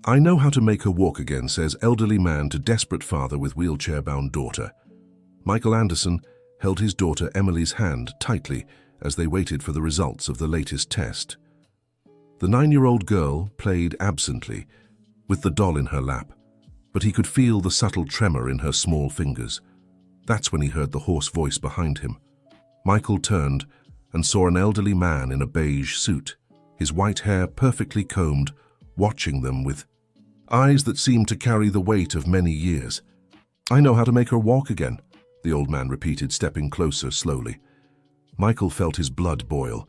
I know how to make her walk again, says elderly man to desperate father with wheelchair-bound daughter. Michael Anderson held his daughter Emily's hand tightly as they waited for the results of the latest test. The 9-year-old girl played absently, with the doll in her lap, but he could feel the subtle tremor in her small fingers. That's when he heard the hoarse voice behind him. Michael turned and saw an elderly man in a beige suit, his white hair perfectly combed, watching them with eyes that seemed to carry the weight of many years. I know how to make her walk again, the old man repeated, stepping closer slowly. Michael felt his blood boil.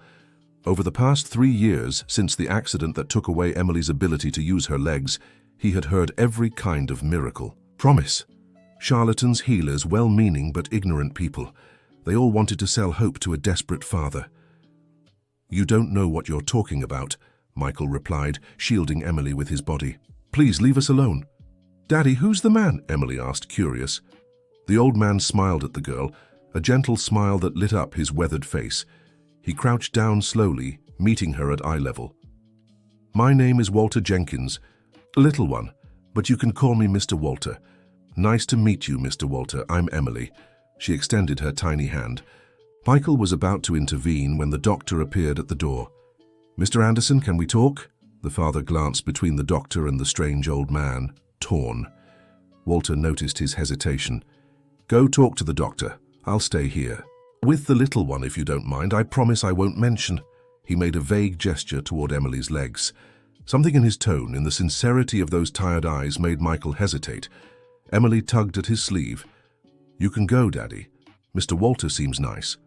Over the past 3 years, since the accident that took away Emily's ability to use her legs, he had heard every kind of miracle. Promise. Charlatans, healers, well-meaning but ignorant people. They all wanted to sell hope to a desperate father. You don't know what you're talking about, Michael replied, shielding Emily with his body. Please leave us alone. Daddy, who's the man? Emily asked, curious. The old man smiled at the girl, a gentle smile that lit up his weathered face. He crouched down slowly, meeting her at eye level. My name is Walter Jenkins, little one, but you can call me Mr. Walter. Nice to meet you, Mr. Walter. I'm Emily. She extended her tiny hand. Michael was about to intervene when the doctor appeared at the door. Mr. Anderson, can we talk? The father glanced between the doctor and the strange old man, torn. Walter noticed his hesitation. Go talk to the doctor. I'll stay here. With the little one, if you don't mind. I promise I won't mention. He made a vague gesture toward Emily's legs. Something in his tone, in the sincerity of those tired eyes, made Michael hesitate. Emily tugged at his sleeve. You can go, Daddy. Mr. Walter seems nice.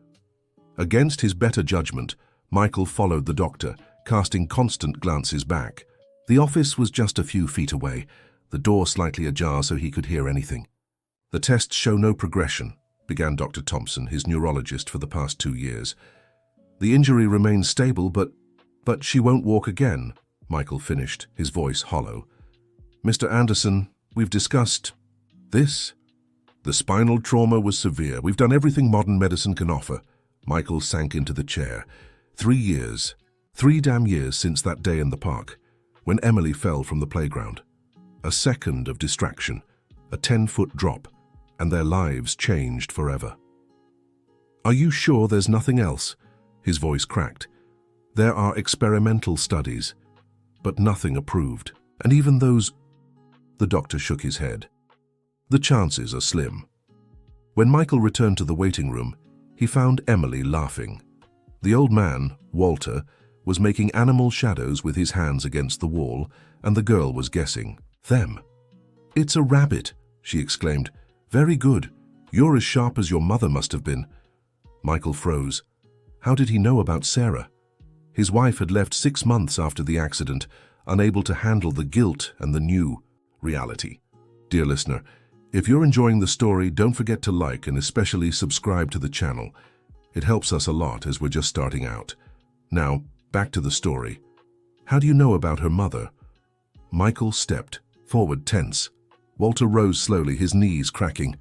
Against his better judgment, Michael followed the doctor, casting constant glances back. The office was just a few feet away, the door slightly ajar so he could hear anything. The tests show no progression, began Dr. Thompson, his neurologist for the past 2 years. The injury remains stable, but she won't walk again, Michael finished, his voice hollow. Mr. Anderson, we've discussed this. The spinal trauma was severe. We've done everything modern medicine can offer. Michael sank into the chair. 3 years. 3 damn years since that day in the park, when Emily fell from the playground. A second of distraction, a 10-foot drop, and their lives changed forever. Are you sure there's nothing else? His voice cracked. There are experimental studies, but nothing approved. And even those... The doctor shook his head. The chances are slim. When Michael returned to the waiting room, he found Emily laughing. The old man, Walter, was making animal shadows with his hands against the wall, and the girl was guessing. Them. It's a rabbit, she exclaimed. Very good. You're as sharp as your mother must have been. Michael froze. How did he know about Sarah? His wife had left 6 months after the accident, unable to handle the guilt and the new reality. Dear listener, if you're enjoying the story, don't forget to like and especially subscribe to the channel. It helps us a lot as we're just starting out. Now, back to the story. How do you know about her mother? Michael stepped forward, tense. Walter rose slowly, his knees cracking.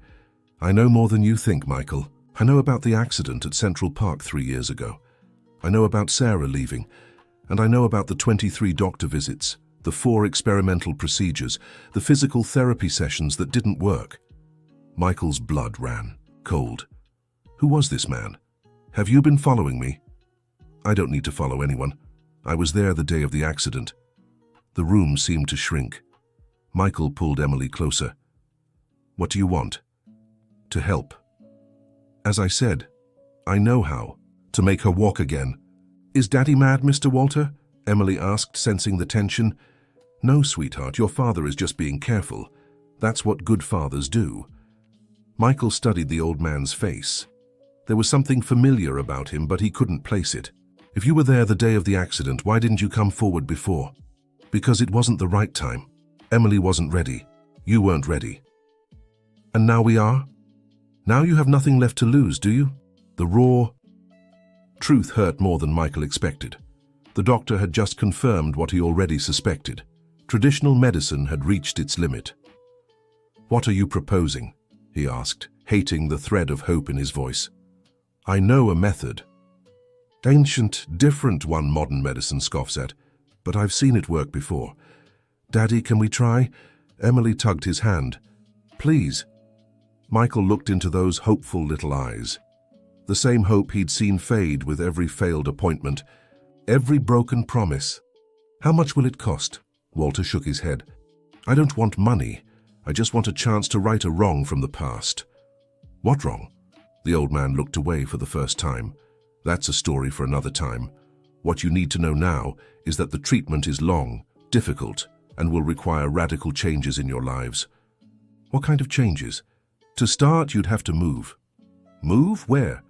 I know more than you think, Michael. I know about the accident at Central Park 3 years ago. I know about Sarah leaving, and I know about the 23 doctor visits, the 4 experimental procedures, the physical therapy sessions that didn't work. Michael's blood ran cold. Who was this man? Have you been following me? I don't need to follow anyone. I was there the day of the accident. The room seemed to shrink. Michael pulled Emily closer. What do you want? To help. As I said, I know how. To make her walk again. Is Daddy mad, Mr. Walter? Emily asked, sensing the tension. No, sweetheart, your father is just being careful. That's what good fathers do. Michael studied the old man's face. There was something familiar about him, but he couldn't place it. If you were there the day of the accident, why didn't you come forward before? Because it wasn't the right time. Emily wasn't ready. You weren't ready. And now we are? Now you have nothing left to lose, do you? The raw truth hurt more than Michael expected. The doctor had just confirmed what he already suspected. Traditional medicine had reached its limit. What are you proposing? He asked, hating the thread of hope in his voice. I know a method. Ancient, different one modern medicine scoffs at, but I've seen it work before. "Daddy, can we try?" Emily tugged his hand. "Please." Michael looked into those hopeful little eyes. The same hope he'd seen fade with every failed appointment, every broken promise. "How much will it cost?" Walter shook his head. "I don't want money. I just want a chance to right a wrong from the past." "What wrong?" The old man looked away for the first time. "That's a story for another time. What you need to know now is that the treatment is long, difficult, and will require radical changes in your lives." "What kind of changes?" "To start, you'd have to move." "Move? Where?"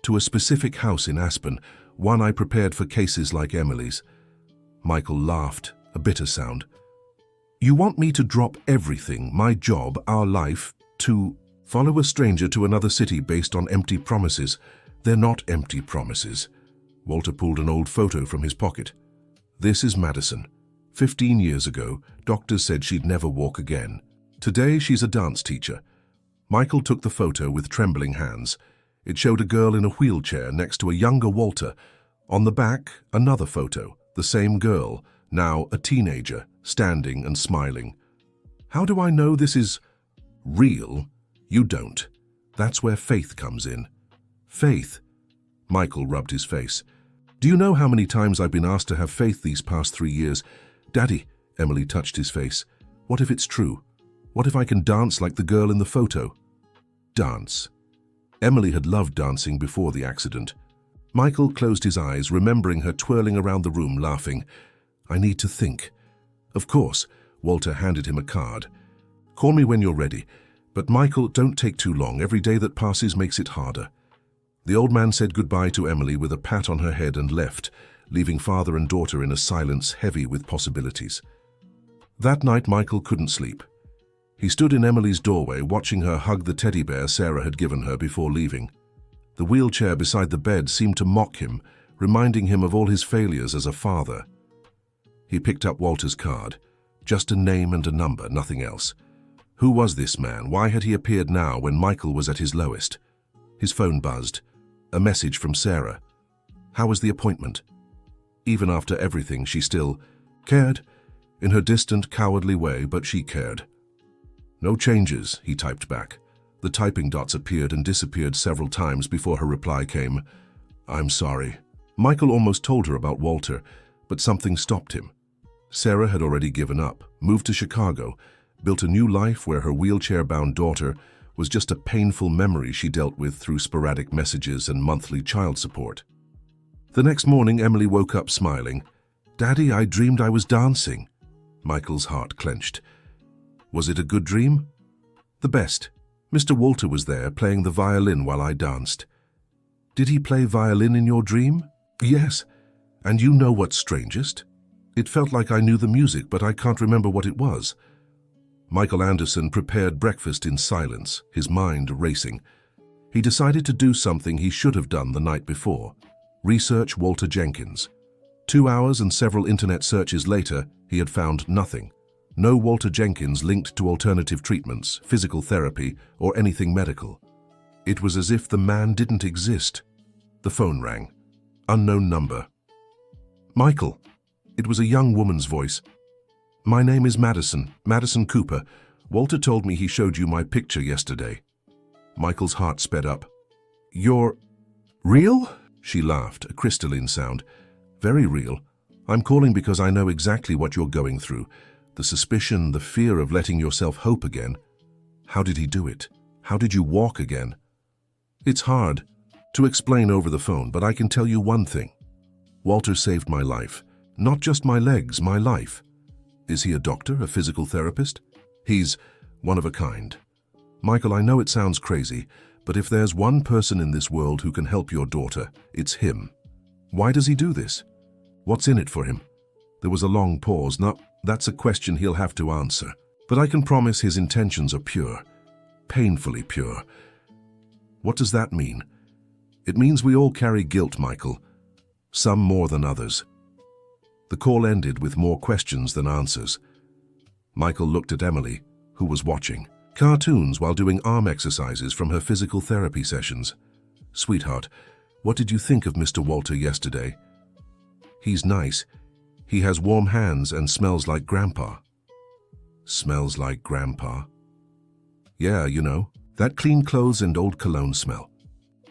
"To a specific house in Aspen, one I prepared for cases like Emily's." Michael laughed, a bitter sound. "You want me to drop everything, my job, our life, to follow a stranger to another city based on empty promises? They're not empty promises." Walter pulled an old photo from his pocket. "This is Madison. 15 years ago, doctors said she'd never walk again. Today, she's a dance teacher." Michael took the photo with trembling hands. It showed a girl in a wheelchair next to a younger Walter. On the back, another photo, the same girl, now a teenager, standing and smiling. "How do I know this is real?" "You don't. That's where faith comes in." "Faith?" Michael rubbed his face. "Do you know how many times I've been asked to have faith these past 3 years? Daddy," Emily touched his face, "what if it's true? What if I can dance like the girl in the photo?" Dance. Emily had loved dancing before the accident. Michael closed his eyes, remembering her twirling around the room, laughing. "I need to think." "Of course," Walter handed him a card. "Call me when you're ready. But Michael, don't take too long. Every day that passes makes it harder." The old man said goodbye to Emily with a pat on her head and left, leaving father and daughter in a silence heavy with possibilities. That night, Michael couldn't sleep. He stood in Emily's doorway, watching her hug the teddy bear Sarah had given her before leaving. The wheelchair beside the bed seemed to mock him, reminding him of all his failures as a father. He picked up Walter's card. Just a name and a number, nothing else. Who was this man? Why had he appeared now when Michael was at his lowest? His phone buzzed. A message from Sarah. How was the appointment? Even after everything, she still cared. In her distant, cowardly way, but she cared. "No changes," he typed back. The typing dots appeared and disappeared several times before her reply came. "I'm sorry." Michael almost told her about Walter, but something stopped him. Sarah had already given up, moved to Chicago, built a new life where her wheelchair-bound daughter was just a painful memory she dealt with through sporadic messages and monthly child support. The next morning, Emily woke up smiling. "Daddy, I dreamed I was dancing." Michael's heart clenched. "Was it a good dream?" "The best. Mr. Walter was there, playing the violin while I danced." "Did he play violin in your dream?" "Yes. And you know what's strangest? It felt like I knew the music, but I can't remember what it was." Michael Anderson prepared breakfast in silence, his mind racing. He decided to do something he should have done the night before. Research Walter Jenkins. 2 hours and several internet searches later, he had found nothing. No Walter Jenkins linked to alternative treatments, physical therapy, or anything medical. It was as if the man didn't exist. The phone rang. Unknown number. "Michael." It was a young woman's voice. "My name is Madison, Madison Cooper. Walter told me he showed you my picture yesterday." Michael's heart sped up. "You're real?" She laughed, a crystalline sound. "Very real. I'm calling because I know exactly what you're going through. The suspicion, the fear of letting yourself hope again. How did he do it? How did you walk again?" "It's hard to explain over the phone, but I can tell you one thing. Walter saved my life. Not just my legs, my life." "Is he a doctor, a physical therapist?" "He's one of a kind." "Michael, I know it sounds crazy, but if there's one person in this world who can help your daughter, it's him." "Why does he do this? What's in it for him?" There was a long pause. "No, that's a question he'll have to answer. But I can promise his intentions are pure. Painfully pure." "What does that mean?" "It means we all carry guilt, Michael. Some more than others." The call ended with more questions than answers. Michael looked at Emily, who was watching cartoons while doing arm exercises from her physical therapy sessions. "Sweetheart, what did you think of Mr. Walter yesterday?" "He's nice. He has warm hands and smells like Grandpa." Smells like Grandpa. Yeah, you know, that clean clothes and old cologne smell.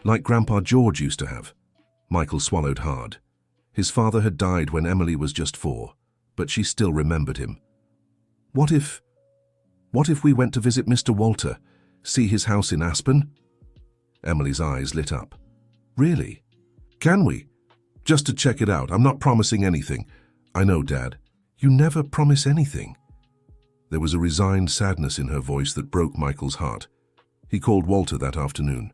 Like Grandpa George used to have. Michael swallowed hard. His father had died when Emily was just 4, but she still remembered him. What if we went to visit Mr. Walter, see his house in Aspen? Emily's eyes lit up. Really? Can we? Just to check it out. I'm not promising anything. I know, Dad. You never promise anything. There was a resigned sadness in her voice that broke Michael's heart. He called Walter that afternoon.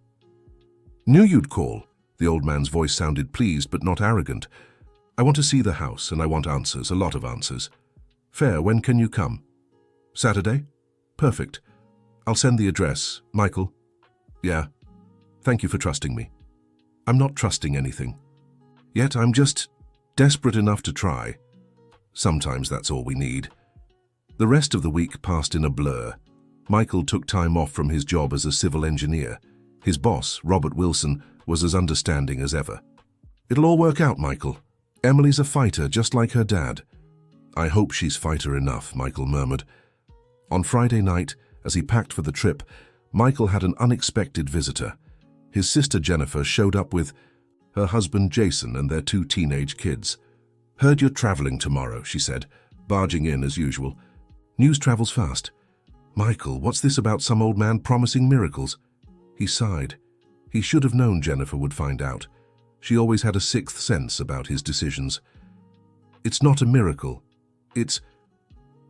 Knew you'd call. The old man's voice sounded pleased but not arrogant. I want to see the house and I want answers, a lot of answers. Fair, when can you come? Saturday? Perfect. I'll send the address. Michael? Yeah. Thank you for trusting me. I'm not trusting anything. Yet I'm just desperate enough to try. Sometimes that's all we need. The rest of the week passed in a blur. Michael took time off from his job as a civil engineer. His boss, Robert Wilson, was as understanding as ever. It'll all work out, Michael. Emily's a fighter, just like her dad. I hope she's fighter enough, Michael murmured. On Friday night, as he packed for the trip, Michael had an unexpected visitor. His sister Jennifer showed up with her husband Jason and their 2 teenage kids. Heard you're traveling tomorrow, she said, barging in as usual. News travels fast. Michael, what's this about some old man promising miracles? He sighed. He should have known Jennifer would find out. She always had a 6th sense about his decisions. It's not a miracle. It's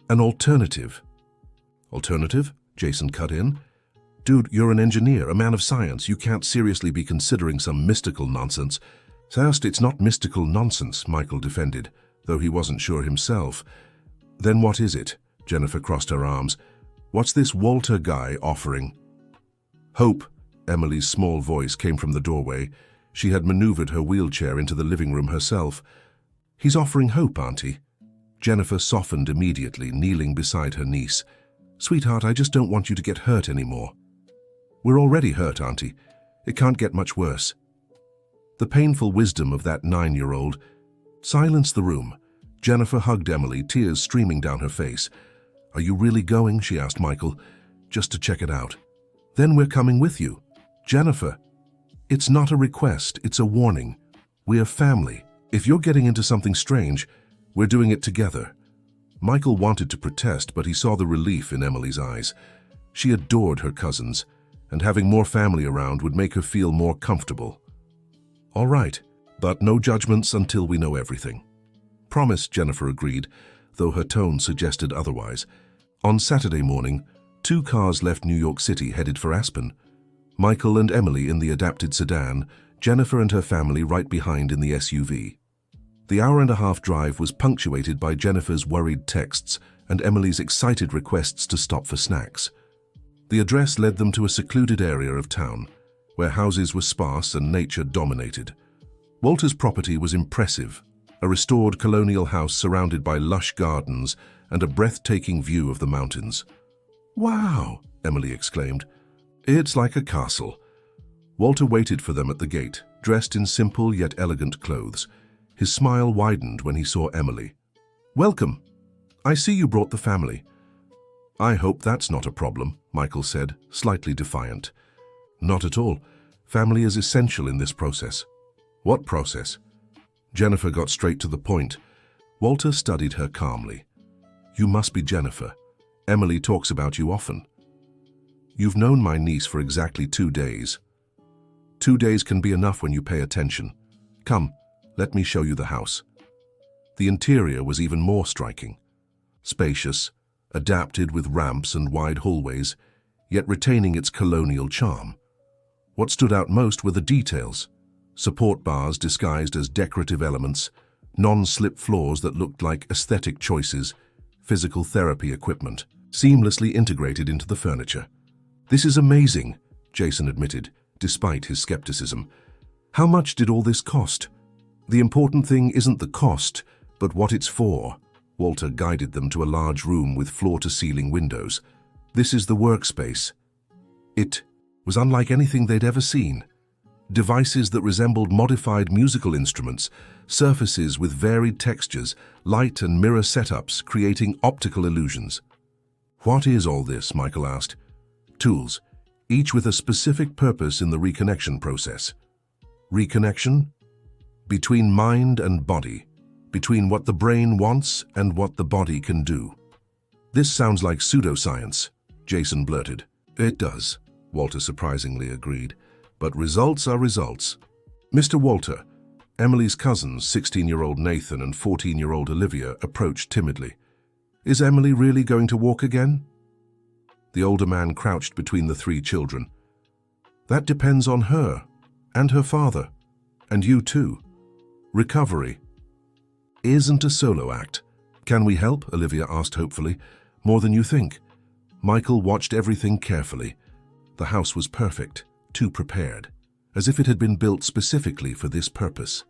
an alternative. Alternative? Jason cut in. Dude, you're an engineer, a man of science. You can't seriously be considering some mystical nonsense. First, it's not mystical nonsense, Michael defended, though he wasn't sure himself. Then what is it? Jennifer crossed her arms. What's this Walter guy offering? Hope. Emily's small voice came from the doorway. She had maneuvered her wheelchair into the living room herself. He's offering hope, Auntie. Jennifer softened immediately, kneeling beside her niece. Sweetheart, I just don't want you to get hurt anymore. We're already hurt, Auntie. It can't get much worse. The painful wisdom of that 9-year-old silenced the room. Jennifer hugged Emily, tears streaming down her face. Are you really going? She asked Michael. Just to check it out. Then we're coming with you. Jennifer, it's not a request, it's a warning. We're family. If you're getting into something strange, we're doing it together. Michael wanted to protest, but he saw the relief in Emily's eyes. She adored her cousins, and having more family around would make her feel more comfortable. All right, but no judgments until we know everything. Promise, Jennifer agreed, though her tone suggested otherwise. On Saturday morning, 2 cars left New York City headed for Aspen. Michael and Emily in the adapted sedan, Jennifer and her family right behind in the SUV. The hour-and-a-half drive was punctuated by Jennifer's worried texts and Emily's excited requests to stop for snacks. The address led them to a secluded area of town, where houses were sparse and nature dominated. Walter's property was impressive, a restored colonial house surrounded by lush gardens and a breathtaking view of the mountains. Wow, Emily exclaimed. It's like a castle. Walter waited for them at the gate, dressed in simple yet elegant clothes. His smile widened when he saw Emily. Welcome. I see you brought the family. I hope that's not a problem, Michael said, slightly defiant. Not at all. Family is essential in this process. What process? Jennifer got straight to the point. Walter studied her calmly. You must be Jennifer. Emily talks about you often. You've known my niece for exactly 2 days. 2 days can be enough when you pay attention. Come, let me show you the house. The interior was even more striking. Spacious, adapted with ramps and wide hallways, yet retaining its colonial charm. What stood out most were the details. Support bars disguised as decorative elements, non-slip floors that looked like aesthetic choices, physical therapy equipment, seamlessly integrated into the furniture. This is amazing, Jason admitted, despite his skepticism. How much did all this cost? The important thing isn't the cost, but what it's for. Walter guided them to a large room with floor-to-ceiling windows. This is the workspace. It was unlike anything they'd ever seen. Devices that resembled modified musical instruments, surfaces with varied textures, light and mirror setups creating optical illusions. What is all this? Michael asked. Tools, each with a specific purpose in the reconnection process. Reconnection? Between mind and body, between what the brain wants and what the body can do. This sounds like pseudoscience, Jason blurted. It does, Walter surprisingly agreed, but results are results. Mr. Walter, Emily's cousins, 16-year-old Nathan and 14-year-old Olivia, approached timidly. Is Emily really going to walk again? The older man crouched between the three children. That depends on her, and her father, and you too. Recovery isn't a solo act. Can we help? Olivia asked hopefully. More than you think. Michael watched everything carefully. The house was perfect, too prepared, as if it had been built specifically for this purpose.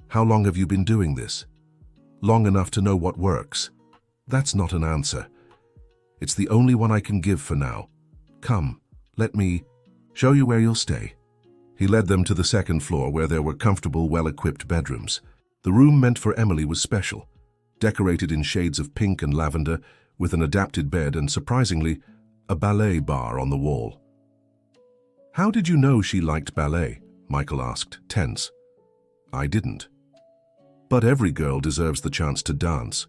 How long have you been doing this? Long enough to know what works. That's not an answer. It's the only one I can give for now. Come, let me show you where you'll stay. He led them to the second floor where there were comfortable, well-equipped bedrooms. The room meant for Emily was special, decorated in shades of pink and lavender, with an adapted bed and, surprisingly, a ballet bar on the wall. How did you know she liked ballet? Michael asked, tense. I didn't. But every girl deserves the chance to dance.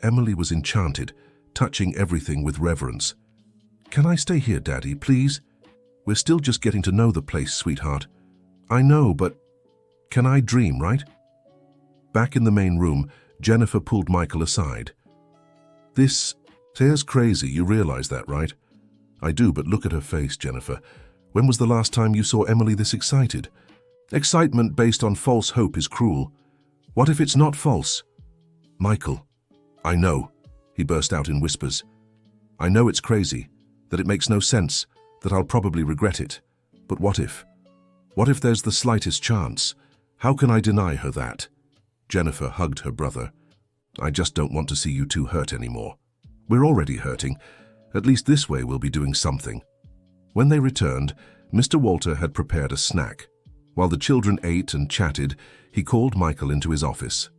Emily was enchanted, touching everything with reverence. Can I stay here, Daddy, please? We're still just getting to know the place, sweetheart. I know, but can I dream, right? Back in the main room, Jennifer pulled Michael aside. This is crazy, you realize that, right? I do, but look at her face, Jennifer. When was the last time you saw Emily this excited? Excitement based on false hope is cruel. What if it's not false? Michael, I know, he burst out in whispers. I know it's crazy, that it makes no sense, that I'll probably regret it. But what if? What if there's the slightest chance? How can I deny her that? Jennifer hugged her brother. I just don't want to see you two hurt anymore. We're already hurting. At least this way we'll be doing something. When they returned, Mr. Walter had prepared a snack. While the children ate and chatted, he called Michael into his office.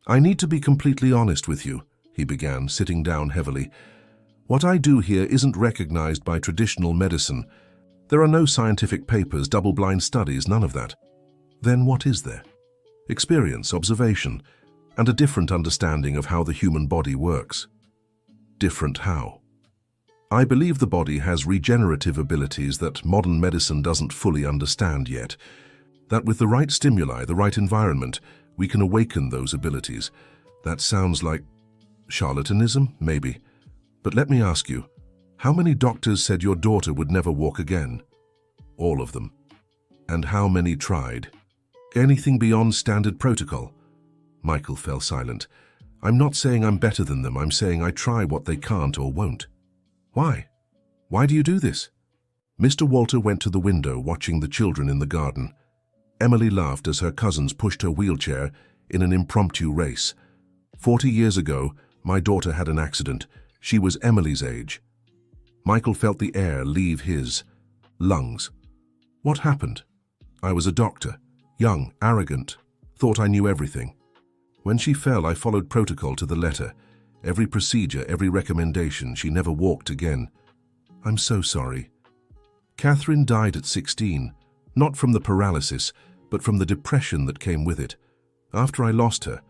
I need to be completely honest with you, he began, sitting down heavily. What I do here isn't recognized by traditional medicine. There are no scientific papers, double-blind studies, none of that. Then what is there? Experience, observation, and a different understanding of how the human body works. Different how? I believe the body has regenerative abilities that modern medicine doesn't fully understand yet. That with the right stimuli, the right environment, we can awaken those abilities. That sounds like charlatanism, maybe. But let me ask you, how many doctors said your daughter would never walk again? All of them. And how many tried? Anything beyond standard protocol? Michael fell silent. I'm not saying I'm better than them, I'm saying I try what they can't or won't. Why? Why do you do this? Mr. Walter went to the window, watching the children in the garden. Emily laughed as her cousins pushed her wheelchair in an impromptu race. 40 years ago, my daughter had an accident. She was Emily's age. Michael felt the air leave his lungs. What happened? I was a doctor, young, arrogant, thought I knew everything. When she fell, I followed protocol to the letter. Every procedure, every recommendation, she never walked again. I'm so sorry. Catherine died at 16, not from the paralysis, but from the depression that came with it. After I lost her,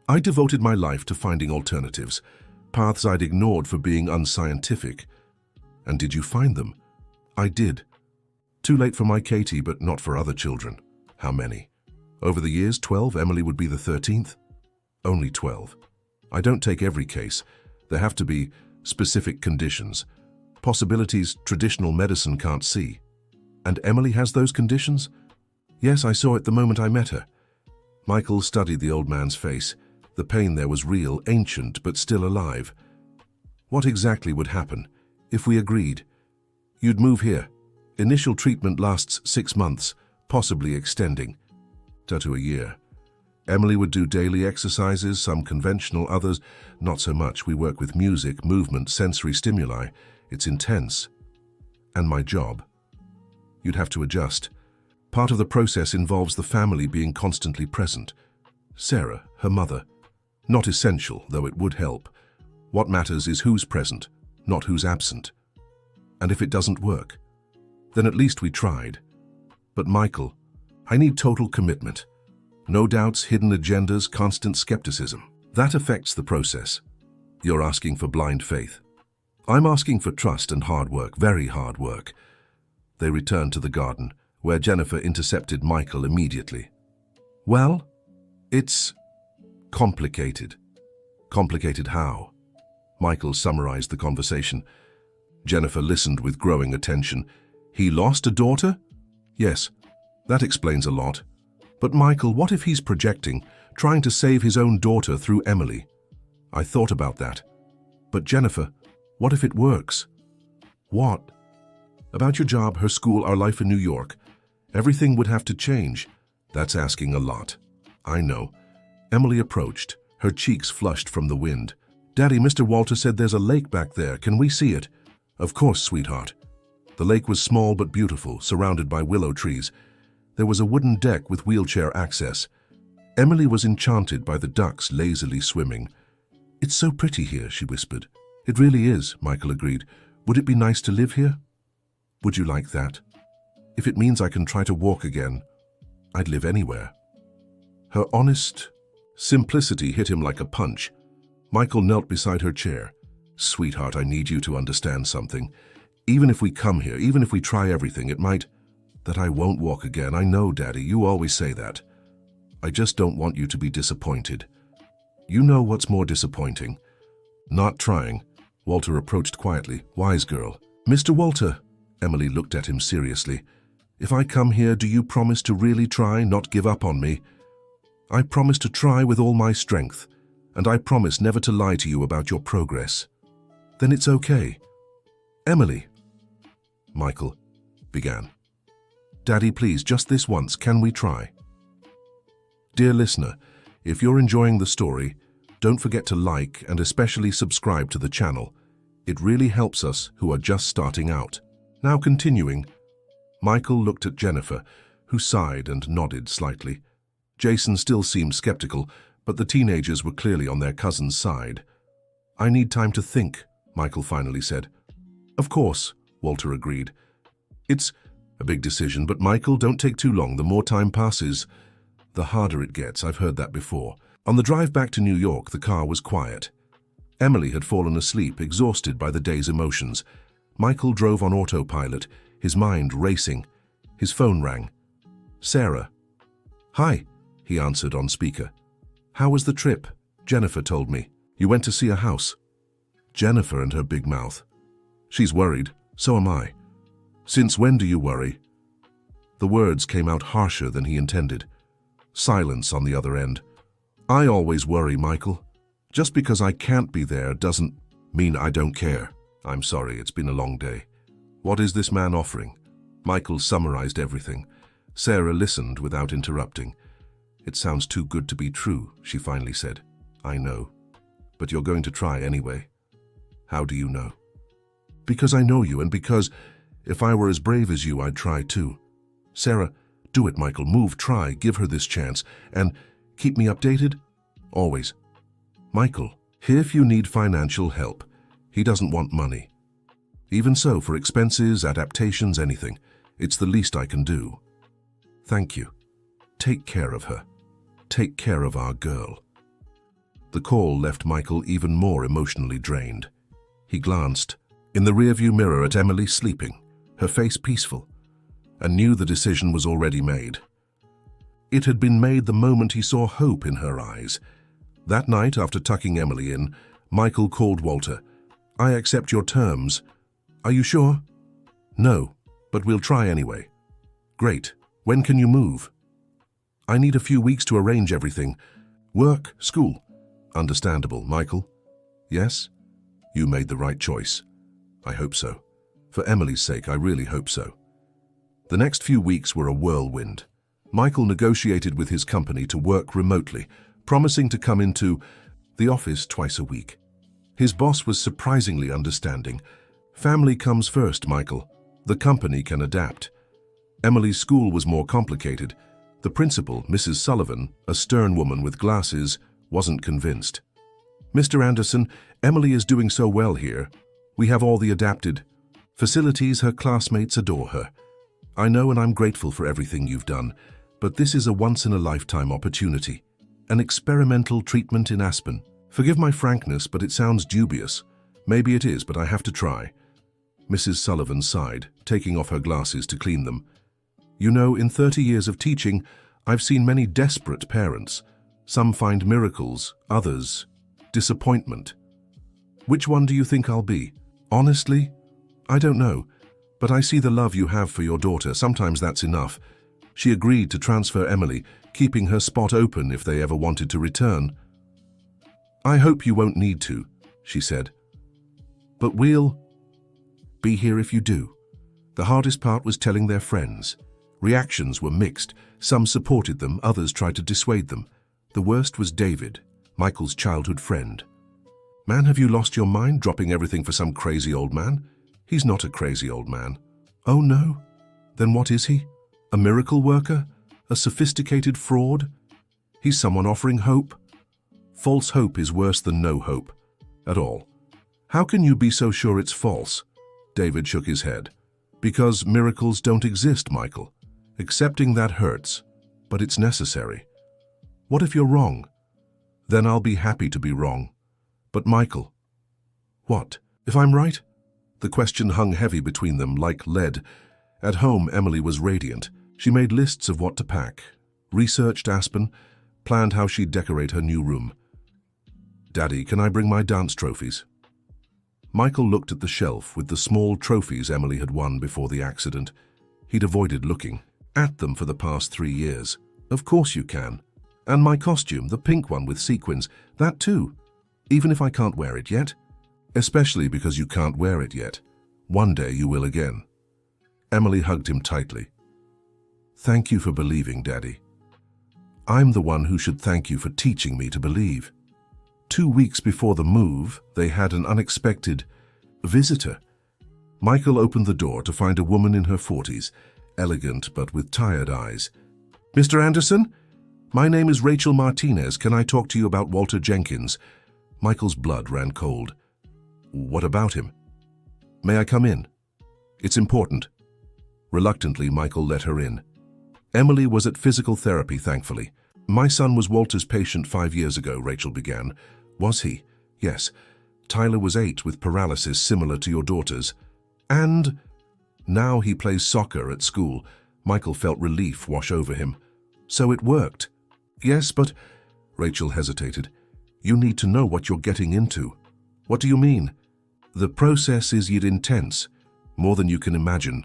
I devoted my life to finding alternatives, paths I'd ignored for being unscientific. And did you find them? I did. Too late for my Katie, but not for other children. How many? Over the years, 12, Emily would be the 13th. Only 12. I don't take every case. There have to be specific conditions, possibilities traditional medicine can't see. And Emily has those conditions? Yes, I saw it the moment I met her. Michael studied the old man's face. The pain there was real, ancient, but still alive. What exactly would happen if we agreed? You'd move here. Initial treatment lasts 6 months, possibly extending to a year. Emily would do daily exercises, some conventional, others not so much. We work with music, movement, sensory stimuli. It's intense. And my job. You'd have to adjust. Part of the process involves the family being constantly present. Sarah, her mother. Not essential, though it would help. What matters is who's present, not who's absent. And if it doesn't work, then at least we tried. But Michael, I need total commitment. No doubts, hidden agendas, constant skepticism. That affects the process. You're asking for blind faith. I'm asking for trust and hard work, very hard work. They returned to the garden, where Jennifer intercepted Michael immediately. Well, it's complicated. Complicated how? Michael summarized the conversation. Jennifer listened with growing attention. He lost a daughter? Yes, that explains a lot. But Michael, what if he's projecting, trying to save his own daughter through Emily? I thought about that. But Jennifer, what if it works? What? About your job, her school, our life in New York. Everything would have to change. That's asking a lot. I know. Emily approached, her cheeks flushed from the wind. Daddy, Mr. Walter said there's a lake back there. Can we see it? Of course, sweetheart. The lake was small but beautiful, surrounded by willow trees. There was a wooden deck with wheelchair access. Emily was enchanted by the ducks lazily swimming. It's so pretty here, she whispered. It really is, Michael agreed. Would it be nice to live here? Would you like that? If it means I can try to walk again, I'd live anywhere. Her honest simplicity hit him like a punch. Michael knelt beside her chair. Sweetheart, I need you to understand something. Even if we come here, even if we try everything, it might... That I won't walk again. I know, Daddy, you always say that. I just don't want you to be disappointed. You know what's more disappointing? Not trying. Walter approached quietly. Wise girl. Mr. Walter, Emily looked at him seriously. If I come here, do you promise to really try, not give up on me? I promise to try with all my strength, and I promise never to lie to you about your progress. Then it's okay. Emily, Michael began. Daddy, please, just this once, can we try? Dear listener, if you're enjoying the story, don't forget to like and especially subscribe to the channel. It really helps us who are just starting out. Now continuing, Michael looked at Jennifer, who sighed and nodded slightly. Jason still seemed skeptical, but the teenagers were clearly on their cousin's side. I need time to think, Michael finally said. Of course, Walter agreed. It's a big decision, but Michael, don't take too long. The more time passes, the harder it gets. I've heard that before. On the drive back to New York, the car was quiet. Emily had fallen asleep, exhausted by the day's emotions. Michael drove on autopilot, his mind racing. His phone rang. Sarah. Hi, he answered on speaker. How was the trip? Jennifer told me. You went to see a house. Jennifer and her big mouth. She's worried. So am I. Since when do you worry? The words came out harsher than he intended. Silence on the other end. I always worry, Michael. Just because I can't be there doesn't mean I don't care. I'm sorry, it's been a long day. What is this man offering? Michael summarized everything. Sarah listened without interrupting. It sounds too good to be true, she finally said. I know. But you're going to try anyway. How do you know? Because I know you, and because if I were as brave as you, I'd try too. Sarah, do it, Michael. Move, try, give her this chance. And keep me updated? Always. Michael, if you need financial help, he doesn't want money. Even so, for expenses, adaptations, anything, it's the least I can do. Thank you. Take care of her. Take care of our girl. The call left Michael even more emotionally drained. He glanced in the rearview mirror at Emily sleeping, her face peaceful, and knew the decision was already made. It had been made the moment he saw hope in her eyes. That night, after tucking Emily in, Michael called Walter. I accept your terms. Are you sure? No, but we'll try anyway. Great. When can you move? I need a few weeks to arrange everything. Work, school. Understandable, Michael. Yes? You made the right choice. I hope so. For Emily's sake, I really hope so. The next few weeks were a whirlwind. Michael negotiated with his company to work remotely, promising to come into the office twice a week. His boss was surprisingly understanding. Family comes first, Michael. The company can adapt. Emily's school was more complicated. The principal, Mrs. Sullivan, a stern woman with glasses, wasn't convinced. Mr. Anderson, Emily is doing so well here. We have all the adapted facilities. Her classmates adore her. I know, and I'm grateful for everything you've done, but this is a once-in-a-lifetime opportunity. An experimental treatment in Aspen. Forgive my frankness, but it sounds dubious. Maybe it is, but I have to try. Mrs. Sullivan sighed, taking off her glasses to clean them. You know, in 30 years of teaching, I've seen many desperate parents. Some find miracles, others disappointment. Which one do you think I'll be? Honestly, I don't know, but I see the love you have for your daughter. Sometimes that's enough. She agreed to transfer Emily, keeping her spot open if they ever wanted to return. I hope you won't need to, she said. But we'll be here if you do. The hardest part was telling their friends. Reactions were mixed. Some supported them, others tried to dissuade them. The worst was David, Michael's childhood friend. Man, have you lost your mind, dropping everything for some crazy old man? He's not a crazy old man. Oh no? Then what is he? A miracle worker? A sophisticated fraud? He's someone offering hope? False hope is worse than no hope. At all. How can you be so sure it's false? David shook his head. Because miracles don't exist, Michael. Accepting that hurts, but it's necessary. What if you're wrong? Then I'll be happy to be wrong. But Michael, what? If I'm right? The question hung heavy between them like lead. At home, Emily was radiant. She made lists of what to pack, researched Aspen, planned how she'd decorate her new room. Daddy, can I bring my dance trophies? Michael looked at the shelf with the small trophies Emily had won before the accident. He'd avoided looking at them for the past 3 years. Of course you can. And my costume, the pink one with sequins, that too. Even if I can't wear it yet. Especially because you can't wear it yet. One day you will again. Emily hugged him tightly. Thank you for believing, Daddy. I'm the one who should thank you for teaching me to believe. 2 weeks before the move, they had an unexpected visitor. Michael opened the door to find a woman in her 40s, elegant but with tired eyes. Mr. Anderson? My name is Rachel Martinez. Can I talk to you about Walter Jenkins? Michael's blood ran cold. What about him? May I come in? It's important. Reluctantly, Michael let her in. Emily was at physical therapy, thankfully. My son was Walter's patient 5 years ago, Rachel began. Was he? Yes. Tyler was 8 with paralysis similar to your daughter's. And now he plays soccer at school. Michael felt relief wash over him. So it worked. Yes, but... Rachel hesitated. You need to know what you're getting into. What do you mean? The process is yet intense, more than you can imagine.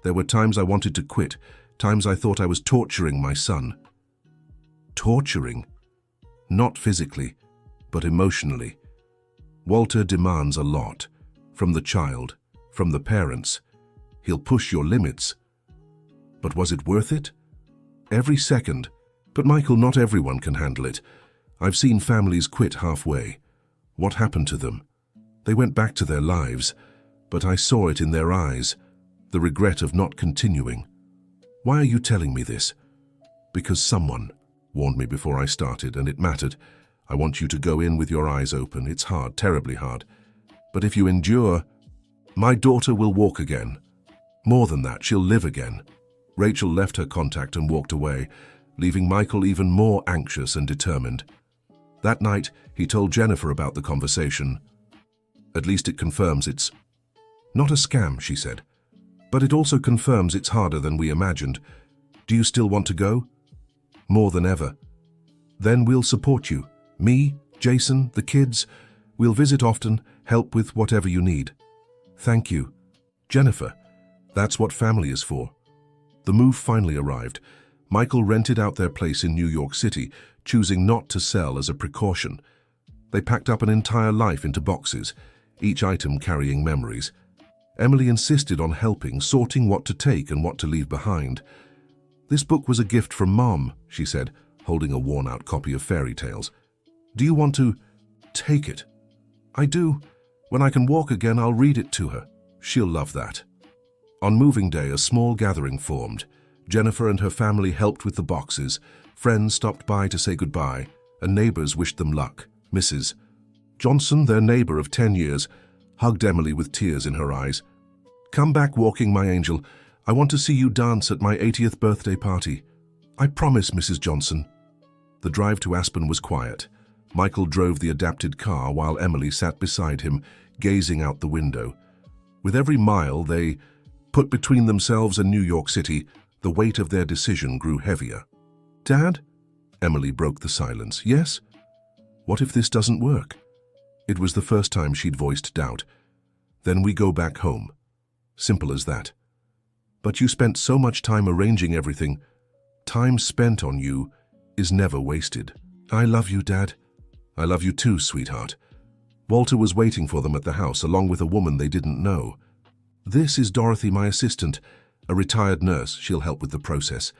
There were times I wanted to quit, times I thought I was torturing my son. Torturing? Not physically, but emotionally. Walter demands a lot. From the child, from the parents. He'll push your limits. But was it worth it? Every second. But Michael, not everyone can handle it. I've seen families quit halfway. What happened to them? They went back to their lives, but I saw it in their eyes, the regret of not continuing. Why are you telling me this? Because someone warned me before I started, and it mattered. I want you to go in with your eyes open. It's hard, terribly hard. But if you endure, my daughter will walk again. More than that, she'll live again. Rachel left her contact and walked away, leaving Michael even more anxious and determined. That night, he told Jennifer about the conversation. At least it confirms it's not a scam, she said. But it also confirms it's harder than we imagined. Do you still want to go? More than ever. Then we'll support you. Me, Jason, the kids. We'll visit often, help with whatever you need. Thank you. Jennifer, that's what family is for. The move finally arrived. Michael rented out their place in New York City, choosing not to sell as a precaution. They packed up an entire life into boxes, each item carrying memories. Emily insisted on helping, sorting what to take and what to leave behind. This book was a gift from Mom, she said, holding a worn-out copy of fairy tales. Do you want to take it? I do. When I can walk again, I'll read it to her. She'll love that. On moving day, a small gathering formed. Jennifer and her family helped with the boxes. Friends stopped by to say goodbye, and neighbors wished them luck. Mrs. Johnson, their neighbor of 10 years, hugged Emily with tears in her eyes. "Come back walking, my angel. I want to see you dance at my 80th birthday party. I promise, Mrs. Johnson." The drive to Aspen was quiet. Michael drove the adapted car while Emily sat beside him, gazing out the window. With every mile they put between themselves and New York City, the weight of their decision grew heavier. "Dad?" Emily broke the silence. "Yes? What if this doesn't work?" It was the first time she'd voiced doubt. "Then we go back home. Simple as that. But you spent so much time arranging everything. Time spent on you is never wasted." "I love you, Dad." "I love you too, sweetheart." Walter was waiting for them at the house, along with a woman they didn't know. "This is Dorothy, my assistant, a retired nurse. She'll help with the process."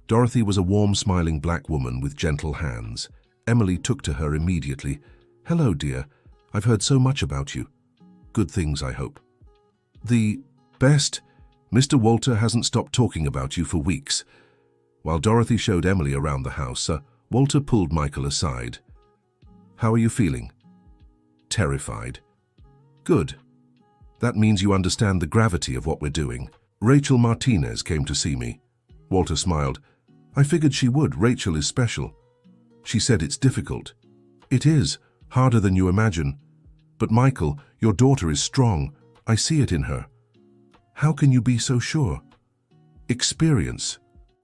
Dorothy was a warm, smiling black woman with gentle hands. Emily took to her immediately. "Hello, dear. I've heard so much about you. Good things, I hope." "The best? Mr. Walter hasn't stopped talking about you for weeks." While Dorothy showed Emily around the house, Walter pulled Michael aside. "How are you feeling?" "Terrified." "Good. That means you understand the gravity of what we're doing." "Rachel Martinez came to see me." Walter smiled. "I figured she would. Rachel is special." "She said it's difficult." "It is. Harder than you imagine. But Michael, your daughter is strong. I see it in her." "How can you be so sure?" "Experience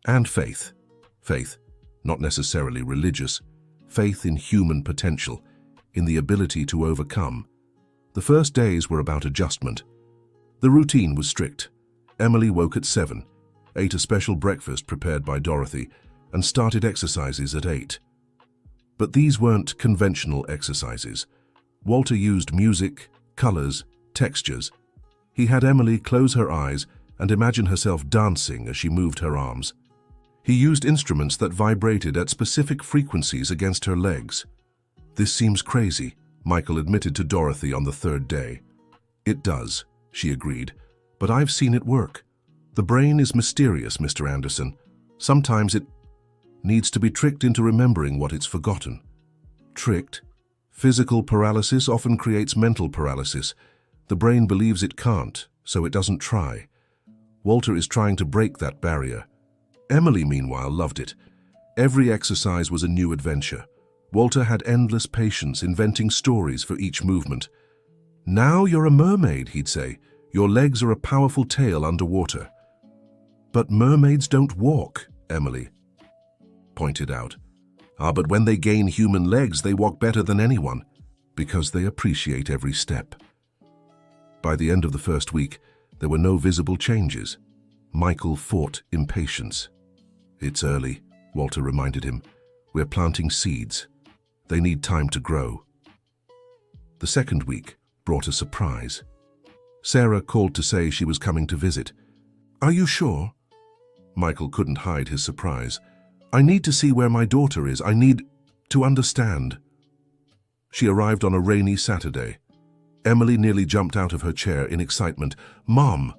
and faith." Faith, not necessarily religious. Faith in human potential, in the ability to overcome. The first days were about adjustment. The routine was strict. Emily woke at 7, ate a special breakfast prepared by Dorothy, and started exercises at 8. But these weren't conventional exercises. Walter used music, colors, textures. He had Emily close her eyes and imagine herself dancing as she moved her arms. He used instruments that vibrated at specific frequencies against her legs. "This seems crazy," Michael admitted to Dorothy on the third day. "It does," she agreed, "but I've seen it work. The brain is mysterious, Mr. Anderson. Sometimes it needs to be tricked into remembering what it's forgotten." "Tricked?" "Physical paralysis often creates mental paralysis. The brain believes it can't, so it doesn't try. Walter is trying to break that barrier." Emily, meanwhile, loved it. Every exercise was a new adventure. Walter had endless patience, inventing stories for each movement. "Now you're a mermaid," he'd say. "Your legs are a powerful tail underwater." "But mermaids don't walk," Emily pointed out. But when they gain human legs, they walk better than anyone, because they appreciate every step." By the end of the first week, there were no visible changes. Michael fought impatience. "It's early," Walter reminded him. "We're planting seeds. They need time to grow." The second week brought a surprise. Sarah called to say she was coming to visit. "Are you sure?" Michael couldn't hide his surprise. "I need to see where my daughter is. I need to understand." She arrived on a rainy Saturday. Emily nearly jumped out of her chair in excitement. "Mom!"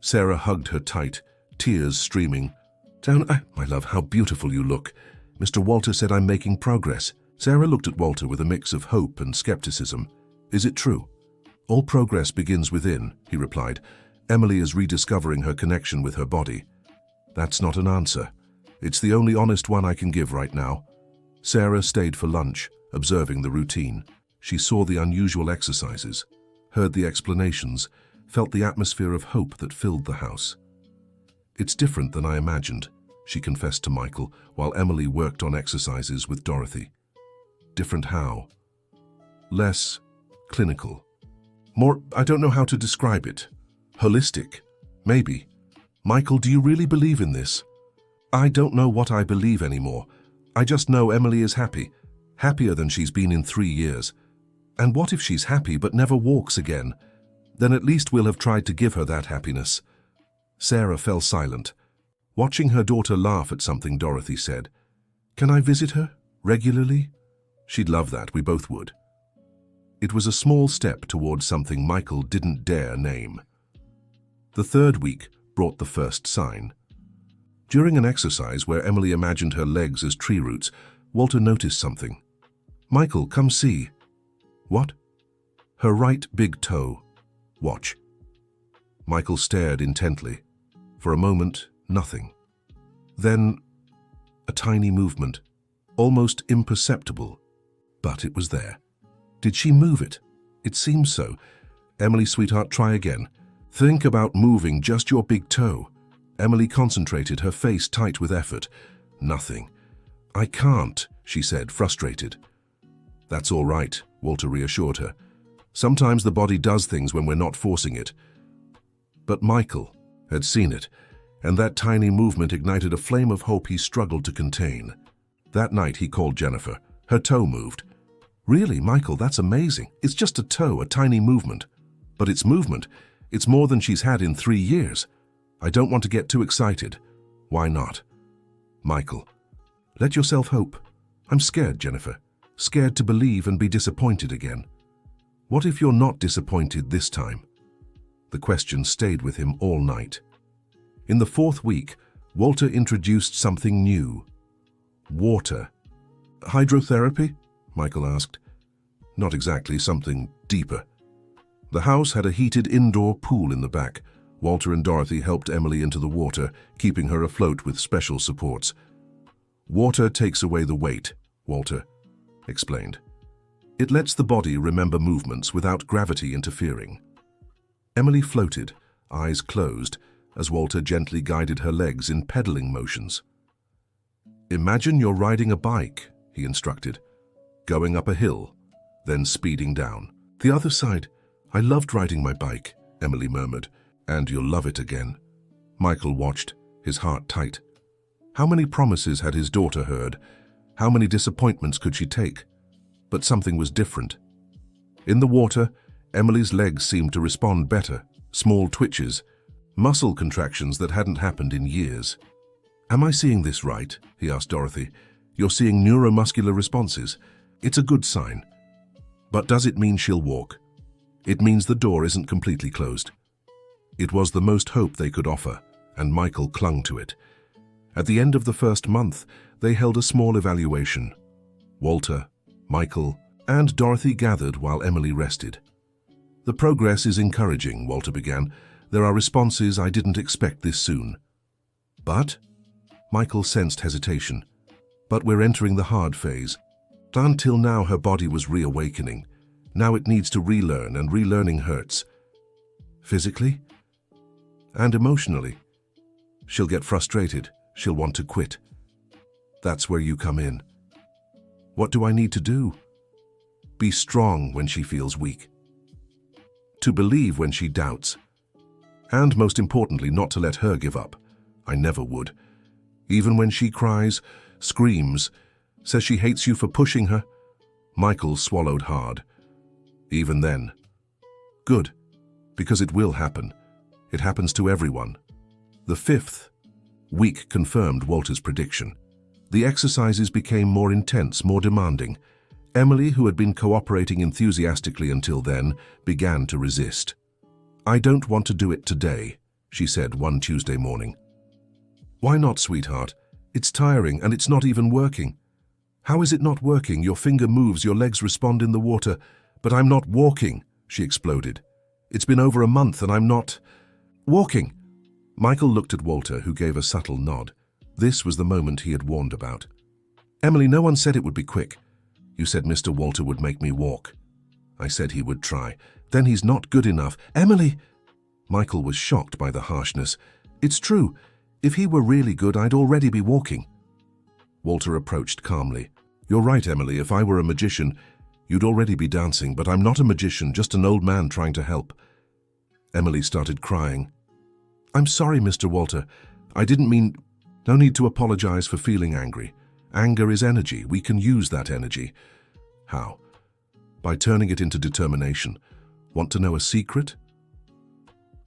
Sarah hugged her tight, tears streaming. My love, how beautiful you look. Mr. Walter said I'm making progress." Sarah looked at Walter with a mix of hope and skepticism. "Is it true?" "All progress begins within," he replied. "Emily is rediscovering her connection with her body." "That's not an answer. It's the only honest one I can give right now." Sarah stayed for lunch, observing the routine. She saw the unusual exercises, heard the explanations, felt the atmosphere of hope that filled the house. "It's different than I imagined," she confessed to Michael, while Emily worked on exercises with Dorothy. "Different how?" "Less clinical. More, I don't know how to describe it. Holistic, maybe." "Michael, do you really believe in this?" "I don't know what I believe anymore. I just know Emily is happy. Happier than she's been in 3 years. And what if she's happy but never walks again? Then at least we'll have tried to give her that happiness." Sarah fell silent. Watching her daughter laugh at something Dorothy said. "Can I visit her regularly?" "She'd love that, we both would." It was a small step towards something Michael didn't dare name. The third week brought the first sign. During an exercise where Emily imagined her legs as tree roots, Walter noticed something. "Michael, come see." "What?" Her right big toe. Watch. Michael stared intently. For a moment, nothing. Then, a tiny movement, almost imperceptible, but it was there. Did she move it? It seems so. Emily, sweetheart, try again. Think about moving just your big toe. Emily concentrated, her face tight with effort. Nothing. I can't, she said, frustrated. That's all right, Walter reassured her. Sometimes the body does things when we're not forcing it. But Michael had seen it, and that tiny movement ignited a flame of hope he struggled to contain. That night he called Jennifer. Her toe moved. Really, Michael, that's amazing. It's just a toe, a tiny movement. But it's movement. It's more than she's had in 3 years. I don't want to get too excited. Why not? Michael, let yourself hope. I'm scared, Jennifer. Scared to believe and be disappointed again. What if you're not disappointed this time? The question stayed with him all night. In the 4th week, Walter introduced something new. Water. Hydrotherapy? Michael asked. Not exactly, something deeper. The house had a heated indoor pool in the back. Walter and Dorothy helped Emily into the water, keeping her afloat with special supports. Water takes away the weight, Walter explained. It lets the body remember movements without gravity interfering. Emily floated, eyes closed, as Walter gently guided her legs in pedaling motions. Imagine you're riding a bike, he instructed, going up a hill, then speeding down. The other side. I loved riding my bike, Emily murmured. And you'll love it again. Michael watched, his heart tight. How many promises had his daughter heard? How many disappointments could she take? But something was different. In the water, Emily's legs seemed to respond better, small twitches, muscle contractions that hadn't happened in years. Am I seeing this right? He asked Dorothy. You're seeing neuromuscular responses. It's a good sign. But does it mean she'll walk? It means the door isn't completely closed. It was the most hope they could offer, and Michael clung to it. At the end of the 1st month, they held a small evaluation. Walter, Michael, and Dorothy gathered while Emily rested. The progress is encouraging, Walter began. There are responses I didn't expect this soon. But? Michael sensed hesitation. But we're entering the hard phase. Until now, her body was reawakening. Now it needs to relearn, and relearning hurts. Physically? And emotionally. She'll get frustrated. She'll want to quit. That's where you come in. What do I need to do? Be strong when she feels weak. To believe when she doubts. And most importantly, not to let her give up. I never would. Even when she cries, screams, says she hates you for pushing her. Michael swallowed hard. Even then. Good, because it will happen. It happens to everyone. The 5th week confirmed Walter's prediction. The exercises became more intense, more demanding. Emily, who had been cooperating enthusiastically until then, began to resist. I don't want to do it today, she said one Tuesday morning. Why not, sweetheart? It's tiring and it's not even working. How is it not working? Your finger moves, your legs respond in the water, but I'm not walking, she exploded. It's been over a month and I'm not walking. Michael looked at Walter, who gave a subtle nod. This was the moment he had warned about. Emily, no one said it would be quick. You said Mr. Walter would make me walk. I said he would try. Then he's not good enough. Emily! Michael was shocked by the harshness. It's true. If he were really good, I'd already be walking. Walter approached calmly. You're right, Emily. If I were a magician, you'd already be dancing, but I'm not a magician, just an old man trying to help. Emily started crying. I'm sorry, Mr. Walter. I didn't mean... No need to apologize for feeling angry. Anger is energy. We can use that energy. How? By turning it into determination. Want to know a secret?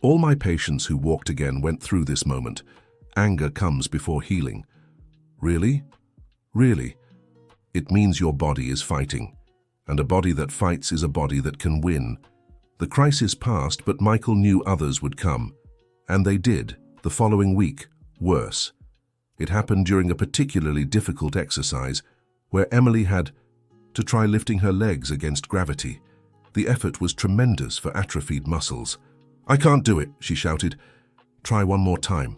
All my patients who walked again went through this moment. Anger comes before healing. Really? Really? It means your body is fighting. And a body that fights is a body that can win. The crisis passed, but Michael knew others would come. And they did, the following week, worse. It happened during a particularly difficult exercise where Emily had to try lifting her legs against gravity. The effort was tremendous for atrophied muscles. "I can't do it," she shouted. "Try one more time,"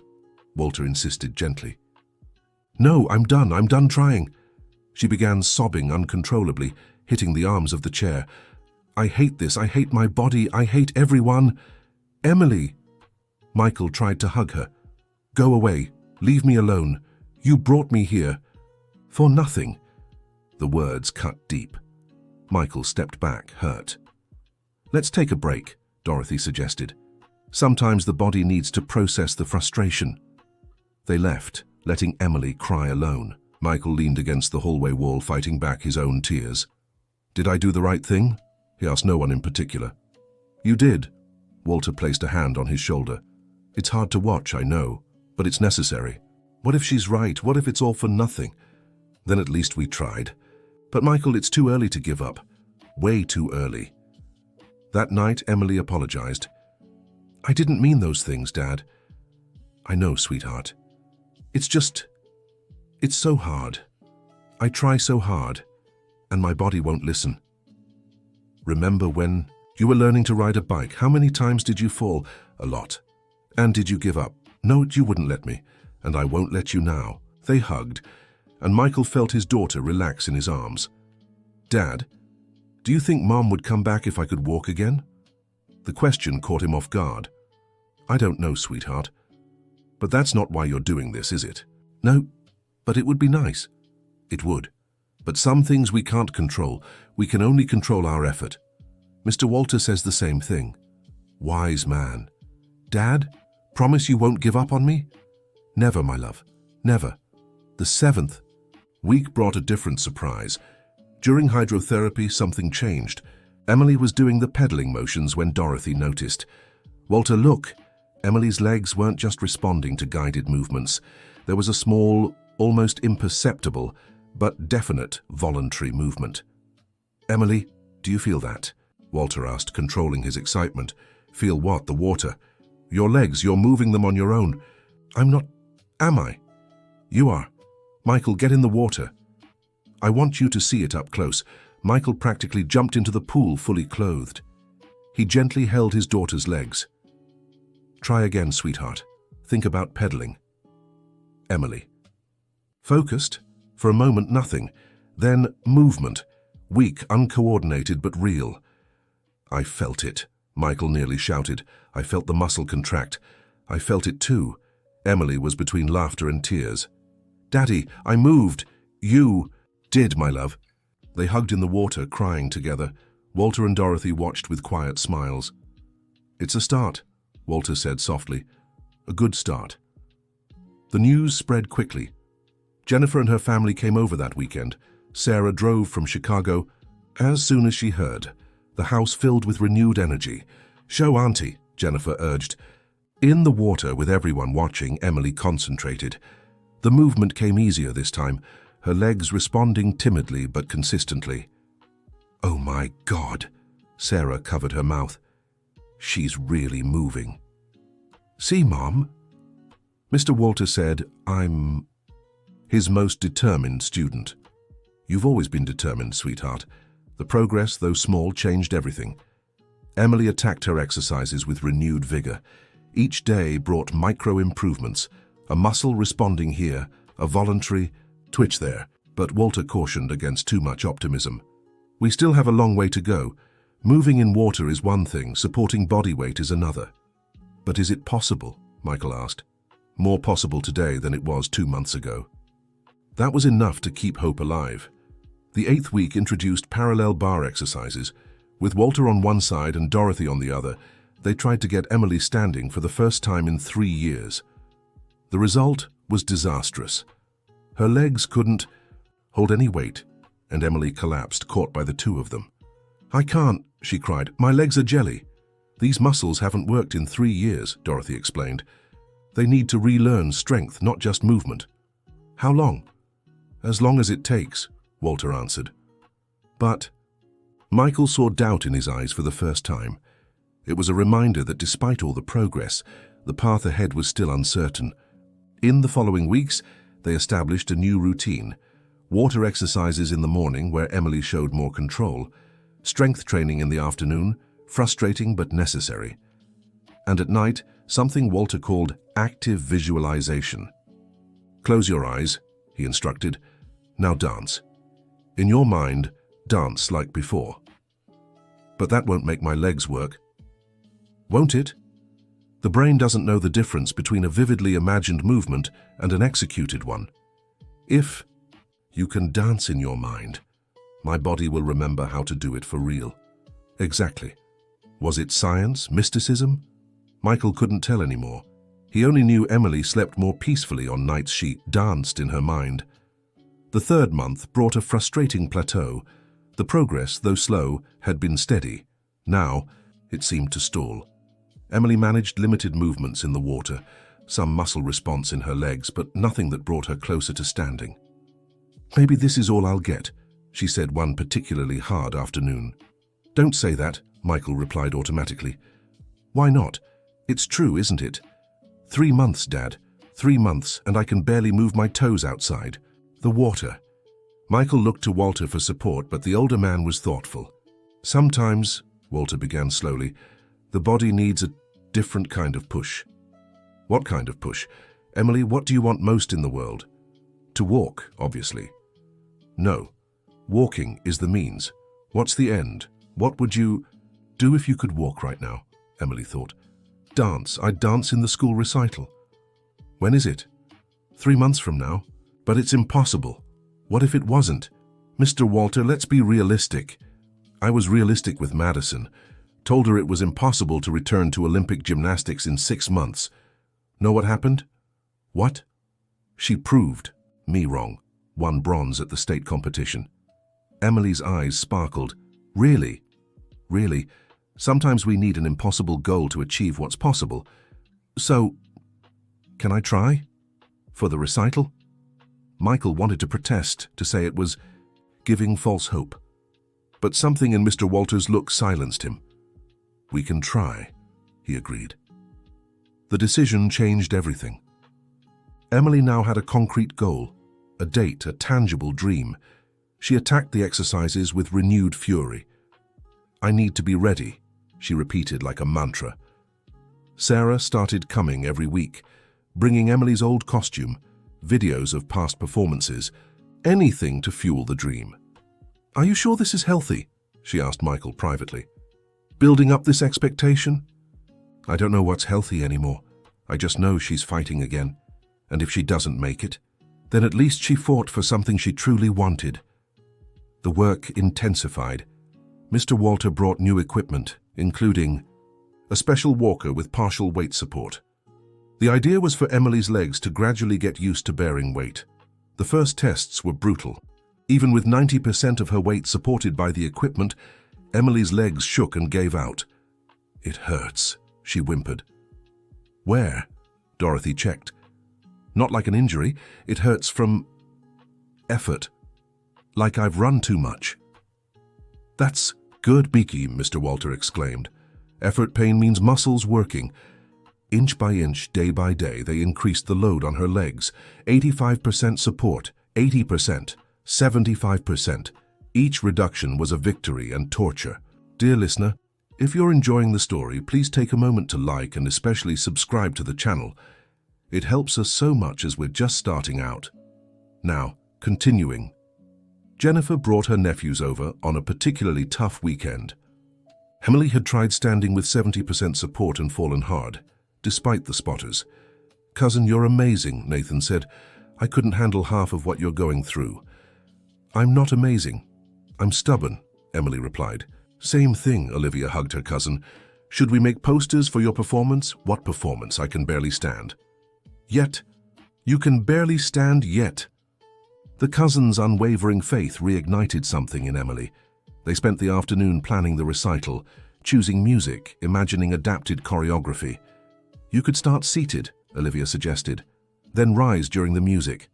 Walter insisted gently. "No, I'm done trying." She began sobbing uncontrollably, hitting the arms of the chair. "I hate this, I hate my body, I hate everyone." "Emily!" Michael tried to hug her. "Go away, leave me alone. You brought me here. For nothing." The words cut deep. Michael stepped back, hurt. "Let's take a break," Dorothy suggested. "Sometimes the body needs to process the frustration." They left, letting Emily cry alone. Michael leaned against the hallway wall, fighting back his own tears. "Did I do the right thing?" He asked no one in particular. "You did." Walter placed a hand on his shoulder. "It's hard to watch, I know, but it's necessary. What if she's right? What if it's all for nothing? Then at least we tried. But Michael, it's too early to give up. Way too early." That night, Emily apologized. "I didn't mean those things, Dad." "I know, sweetheart. It's so hard. I try so hard, and my body won't listen." "Remember when you were learning to ride a bike? How many times did you fall?" "A lot." "And did you give up?" "No, you wouldn't let me, and I won't let you now." They hugged, and Michael felt his daughter relax in his arms. "Dad, do you think Mom would come back if I could walk again?" The question caught him off guard. "I don't know, sweetheart. But that's not why you're doing this, is it?" "No, but it would be nice." "It would. But some things we can't control. We can only control our effort. Mr. Walter says the same thing." "Wise man." "Dad, promise you won't give up on me?" "Never, my love. Never." The 7th week brought a different surprise. During hydrotherapy, something changed. Emily was doing the pedaling motions when Dorothy noticed. "Walter, look." Emily's legs weren't just responding to guided movements. There was a small, almost imperceptible, but definite voluntary movement. "Emily, do you feel that?" Walter asked, controlling his excitement. "Feel what? The water?" "Your legs, you're moving them on your own." "I'm not, am I?" "You are. Michael, get in the water." "I want you to see it up close." Michael practically jumped into the pool fully clothed. He gently held his daughter's legs. "Try again, sweetheart. Think about pedaling." Emily. Focused. For a moment, nothing. Then movement. Weak, uncoordinated, but real. "I felt it," Michael nearly shouted. "I felt the muscle contract. I felt it too." Emily was between laughter and tears. "Daddy, I moved." "You did, my love." They hugged in the water, crying together. Walter and Dorothy watched with quiet smiles. "It's a start," Walter said softly. "A good start." The news spread quickly. Jennifer and her family came over that weekend. Sarah drove from Chicago. As soon as she heard, the house filled with renewed energy. "Show Auntie," Jennifer urged. In the water, with everyone watching, Emily concentrated. The movement came easier this time, her legs responding timidly but consistently. "Oh my God!" Sarah covered her mouth. "She's really moving." "See, Mom?" Mr. Walter said, "I'm his most determined student." "You've always been determined, sweetheart." The progress, though small, changed everything. Emily attacked her exercises with renewed vigor. Each day brought micro-improvements, a muscle responding here, a voluntary twitch there. But Walter cautioned against too much optimism. "We still have a long way to go. Moving in water is one thing, supporting body weight is another." "But is it possible?" Michael asked. "More possible today than it was 2 months ago." That was enough to keep hope alive. The 8th week introduced parallel bar exercises. With Walter on one side and Dorothy on the other, they tried to get Emily standing for the first time in 3 years. The result was disastrous. Her legs couldn't hold any weight, and Emily collapsed, caught by the two of them. "I can't," she cried. "My legs are jelly." "These muscles haven't worked in 3 years," Dorothy explained. "They need to relearn strength, not just movement." "How long?" "As long as it takes," Walter answered. But Michael saw doubt in his eyes for the first time. It was a reminder that despite all the progress, the path ahead was still uncertain. In the following weeks, they established a new routine. Water exercises in the morning where Emily showed more control. Strength training in the afternoon, frustrating but necessary. And at night, something Walter called active visualization. "Close your eyes," he instructed. "Now dance. In your mind, dance like before." "But that won't make my legs work." "Won't it? The brain doesn't know the difference between a vividly imagined movement and an executed one. If you can dance in your mind, my body will remember how to do it for real." Exactly. Was it science, mysticism? Michael couldn't tell anymore. He only knew Emily slept more peacefully on nights she danced in her mind. The third month brought a frustrating plateau. The progress, though slow, had been steady. Now, it seemed to stall. Emily managed limited movements in the water, some muscle response in her legs, but nothing that brought her closer to standing. "Maybe this is all I'll get," she said one particularly hard afternoon. "Don't say that," Michael replied automatically. "Why not? It's true, isn't it? 3 months, Dad. 3 months, and I can barely move my toes outside. The water." Michael looked to Walter for support, but the older man was thoughtful. "Sometimes," Walter began slowly, "the body needs a different kind of push." "What kind of push? Emily, what do you want most in the world?" "To walk, obviously." "No. Walking is the means. What's the end? What would you do if you could walk right now?" Emily thought. "Dance. I'd dance in the school recital." "When is it?" 3 months from now." "But it's impossible." "What if it wasn't?" "Mr. Walter, let's be realistic." I was realistic with Madison. Told her it was impossible to return to Olympic gymnastics in 6 months. Know what happened? What? She proved me wrong. Won bronze at the state competition. Emily's eyes sparkled. "Really? Really? Sometimes we need an impossible goal to achieve what's possible. So, can I try? For the recital?" Michael wanted to protest, to say it was giving false hope. But something in Mr. Walter's look silenced him. "We can try," he agreed. The decision changed everything. Emily now had a concrete goal, a date, a tangible dream. She attacked the exercises with renewed fury. "I need to be ready," she repeated like a mantra. Sarah started coming every week, bringing Emily's old costume, videos of past performances, anything to fuel the dream. "Are you sure this is healthy?" she asked Michael privately. "Building up this expectation?" "I don't know what's healthy anymore. I just know she's fighting again. And if she doesn't make it, then at least she fought for something she truly wanted." The work intensified. Mr. Walter brought new equipment, including a special walker with partial weight support. The idea was for Emily's legs to gradually get used to bearing weight. The first tests were brutal. Even with 90% of her weight supported by the equipment, Emily's legs shook and gave out. "It hurts," she whimpered. "Where?" Dorothy checked. "Not like an injury. It hurts from effort. Like I've run too much." "That's good, Beaky," Mr. Walter exclaimed. "Effort pain means muscles working." Inch by inch, day by day, they increased the load on her legs. 85% support, 80%, 75%. Each reduction was a victory and torture. Dear listener, if you're enjoying the story, please take a moment to like and especially subscribe to the channel. It helps us so much as we're just starting out. Now, continuing. Jennifer brought her nephews over on a particularly tough weekend. Emily had tried standing with 70% support and fallen hard, despite the spotters. "Cousin, you're amazing," Nathan said. "I couldn't handle half of what you're going through." "I'm not amazing. I'm stubborn," Emily replied. "Same thing," Olivia hugged her cousin. "Should we make posters for your performance?" "What performance? I can barely stand." "Yet? You can barely stand yet?" The cousins' unwavering faith reignited something in Emily. They spent the afternoon planning the recital, choosing music, imagining adapted choreography. "You could start seated," Olivia suggested, "then rise during the music."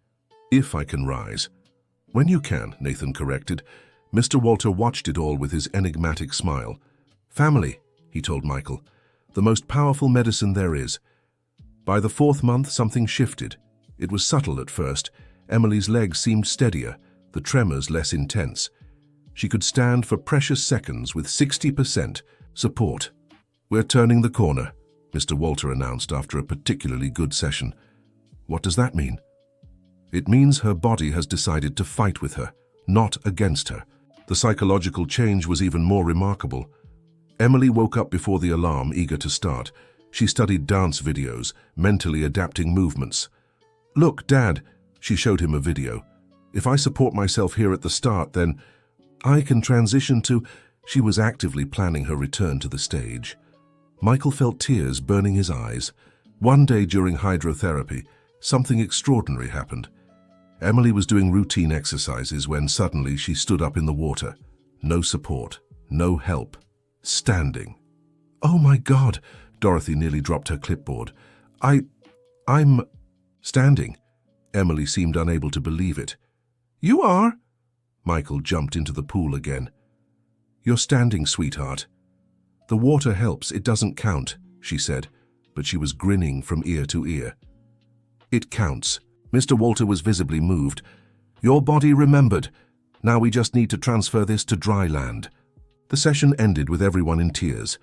"If I can rise." "When you can," Nathan corrected. Mr. Walter watched it all with his enigmatic smile. "Family," he told Michael, "the most powerful medicine there is." By the 4th month, something shifted. It was subtle at first. Emily's legs seemed steadier, the tremors less intense. She could stand for precious seconds with 60% support. "We're turning the corner," Mr. Walter announced after a particularly good session. "What does that mean?" "It means her body has decided to fight with her, not against her." The psychological change was even more remarkable. Emily woke up before the alarm, eager to start. She studied dance videos, mentally adapting movements. "Look, Dad," she showed him a video. "If I support myself here at the start, then I can transition to..." She was actively planning her return to the stage. Michael felt tears burning his eyes. One day during hydrotherapy, something extraordinary happened. Emily was doing routine exercises when suddenly she stood up in the water. No support, no help. Standing. "Oh my God!" Dorothy nearly dropped her clipboard. I'm standing." Emily seemed unable to believe it. "You are?" Michael jumped into the pool again. "You're standing, sweetheart." "The water helps, it doesn't count," she said, but she was grinning from ear to ear. "It counts." Mr. Walter was visibly moved. "Your body remembered. Now we just need to transfer this to dry land." The session ended with everyone in tears.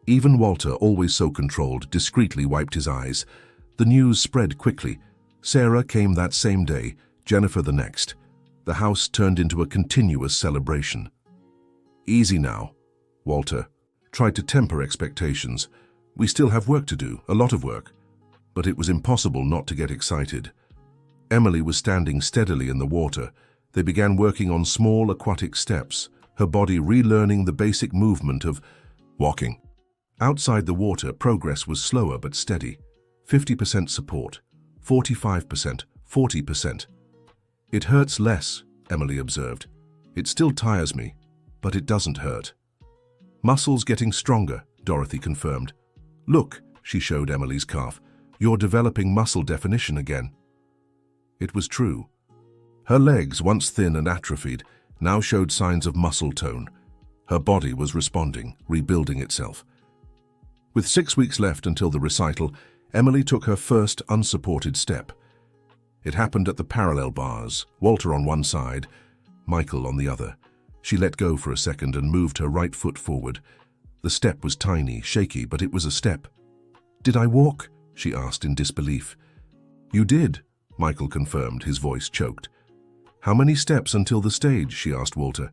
Even Walter, always so controlled, discreetly wiped his eyes. The news spread quickly. Sarah came that same day, Jennifer the next. The house turned into a continuous celebration. "Easy now," Walter tried to temper expectations. "We still have work to do, a lot of work." But it was impossible not to get excited. Emily was standing steadily in the water. They began working on small aquatic steps, her body relearning the basic movement of walking. Outside the water, progress was slower but steady. 50% support, 45%, 40%. "It hurts less," Emily observed. "It still tires me, but it doesn't hurt." "Muscles getting stronger," Dorothy confirmed. "Look," she showed Emily's calf. "You're developing muscle definition again." It was true. Her legs, once thin and atrophied, now showed signs of muscle tone. Her body was responding, rebuilding itself. With 6 weeks left until the recital, Emily took her first unsupported step. It happened at the parallel bars, Walter on one side, Michael on the other. She let go for a second and moved her right foot forward. The step was tiny, shaky, but it was a step. "Did I walk?" she asked in disbelief. "You did," Michael confirmed, his voice choked. "How many steps until the stage?" she asked Walter.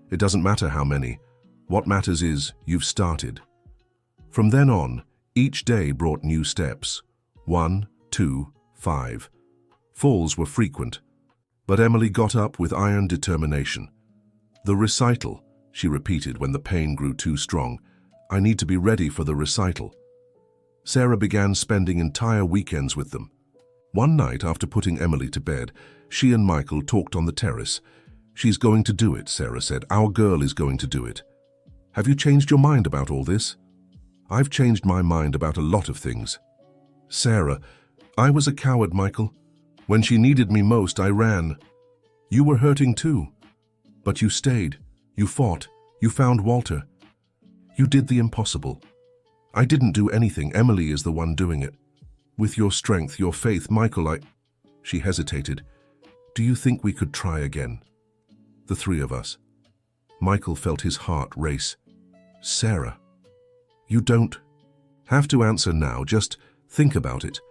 "It doesn't matter how many. What matters is you've started." From then on, each day brought new steps. 1, 2, 5. Falls were frequent, but Emily got up with iron determination. "The recital," she repeated when the pain grew too strong. "I need to be ready for the recital." Sarah began spending entire weekends with them. One night, after putting Emily to bed, she and Michael talked on the terrace. "She's going to do it," Sarah said. "Our girl is going to do it." "Have you changed your mind about all this?" "I've changed my mind about a lot of things." "Sarah, I was a coward, Michael. When she needed me most, I ran. You were hurting too. But you stayed. You fought. You found Walter. You did the impossible. I didn't do anything. Emily is the one doing it. With your strength, your faith, Michael, She hesitated. "Do you think we could try again? The three of us?" Michael felt his heart race. "Sarah, you don't have to answer now. Just think about it.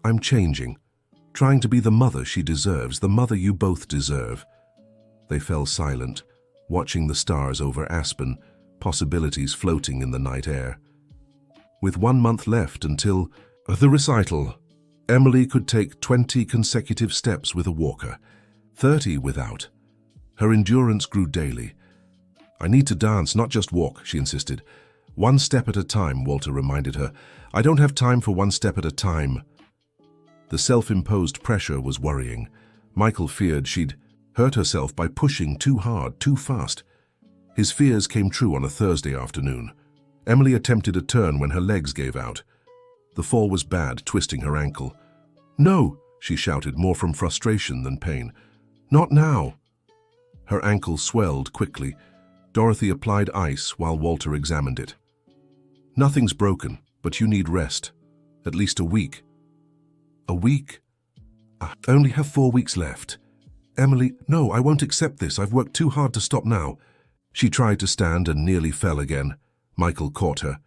I'm changing. Trying to be the mother she deserves, the mother you both deserve." They fell silent, watching the stars over Aspen, possibilities floating in the night air. With 1 month left until the recital, Emily could take 20 consecutive steps with a walker, 30 without. Her endurance grew daily. "I need to dance, not just walk," she insisted. "1 step at a time," Walter reminded her. "I don't have time for 1 step at a time." The self-imposed pressure was worrying. Michael feared she'd hurt herself by pushing too hard, too fast. His fears came true on a Thursday afternoon. Emily attempted a turn when her legs gave out. The fall was bad, twisting her ankle. "No," she shouted, more from frustration than pain. "Not now." Her ankle swelled quickly. Dorothy applied ice while Walter examined it. "Nothing's broken, but you need rest. At least a week." "A week? I only have 4 weeks left." "Emily, no, I won't accept this. I've worked too hard to stop now." She tried to stand and nearly fell again. Michael caught her.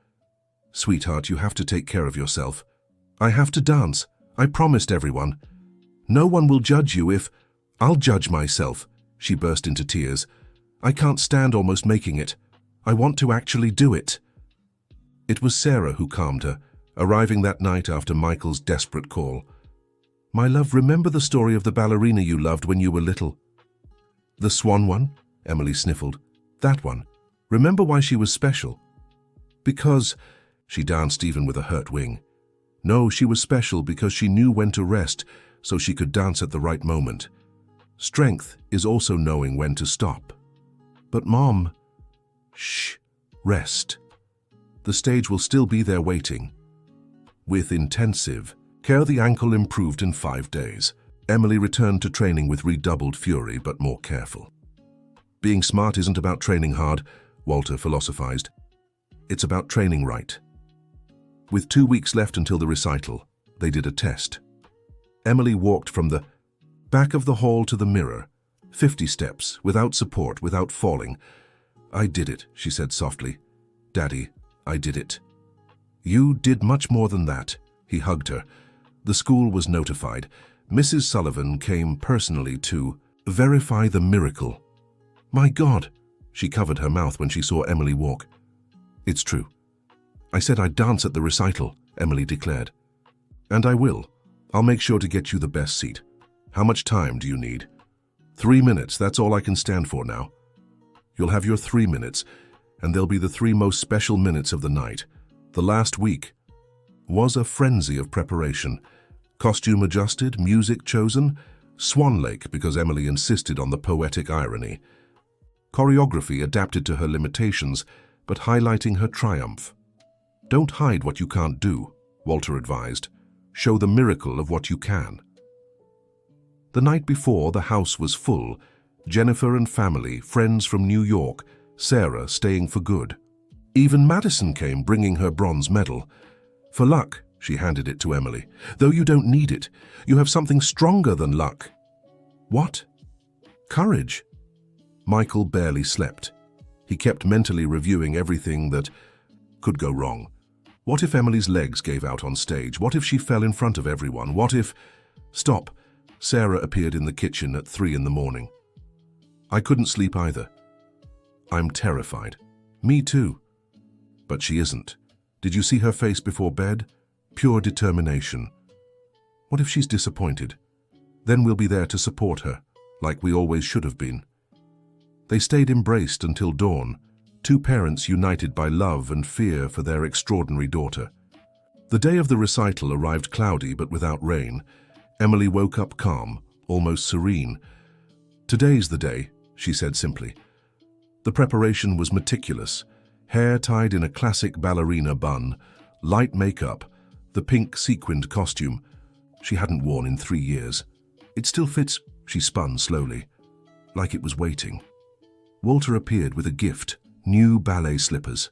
"Sweetheart, you have to take care of yourself." "I have to dance. I promised everyone." "No one will judge you if—" "I'll judge myself." She burst into tears. "I can't stand almost making it. I want to actually do it." It was Sarah who calmed her, arriving that night after Michael's desperate call. "My love, remember the story of the ballerina you loved when you were little?" "The swan one?" Emily sniffled. "That one. Remember why she was special?" "Because—" She danced even with a hurt wing. "No, she was special because she knew when to rest so she could dance at the right moment. Strength is also knowing when to stop." "But Mom—" "Shh. Rest. The stage will still be there waiting." With intensive care, the ankle improved in 5 days. Emily returned to training with redoubled fury, but more careful. Being smart isn't about training hard, Walter philosophized. It's about training right. With 2 weeks left until the recital, they did a test. Emily walked from the back of the hall to the mirror, 50 steps, without support, without falling. "I did it," she said softly. "Daddy, I did it." "You did much more than that." He hugged her. The school was notified. Mrs. Sullivan came personally to verify the miracle. "My God!" She covered her mouth when she saw Emily walk. "It's true. I said I'd dance at the recital," Emily declared. "And I will. I'll make sure to get you the best seat. How much time do you need?" 3 minutes, that's all I can stand for now." "You'll have your 3 minutes, and they'll be the 3 most special minutes of the night. The last week was a frenzy of preparation. Costume adjusted, music chosen, Swan Lake because Emily insisted on the poetic irony. Choreography adapted to her limitations, but highlighting her triumph. "Don't hide what you can't do," Walter advised. "Show the miracle of what you can." The night before, the house was full. Jennifer and family, friends from New York, Sarah staying for good. Even Madison came, bringing her bronze medal. "For luck," she handed it to Emily. "Though you don't need it. You have something stronger than luck." "What?" "Courage." Michael barely slept. He kept mentally reviewing everything that could go wrong. What if Emily's legs gave out on stage? What if she fell in front of everyone? What if— Stop. Sarah appeared in the kitchen at 3 in the morning. "I couldn't sleep either." "I'm terrified." "Me too." "But she isn't. Did you see her face before bed? Pure determination." "What if she's disappointed? Then we'll be there to support her, like we always should have been." They stayed embraced until dawn, 2 parents united by love and fear for their extraordinary daughter. The day of the recital arrived cloudy but without rain. Emily woke up calm, almost serene. "Today's the day," she said simply. The preparation was meticulous. Hair tied in a classic ballerina bun, light makeup, the pink sequined costume she hadn't worn in 3 years. "It still fits," she spun slowly, like it was waiting. Walter appeared with a gift, new ballet slippers.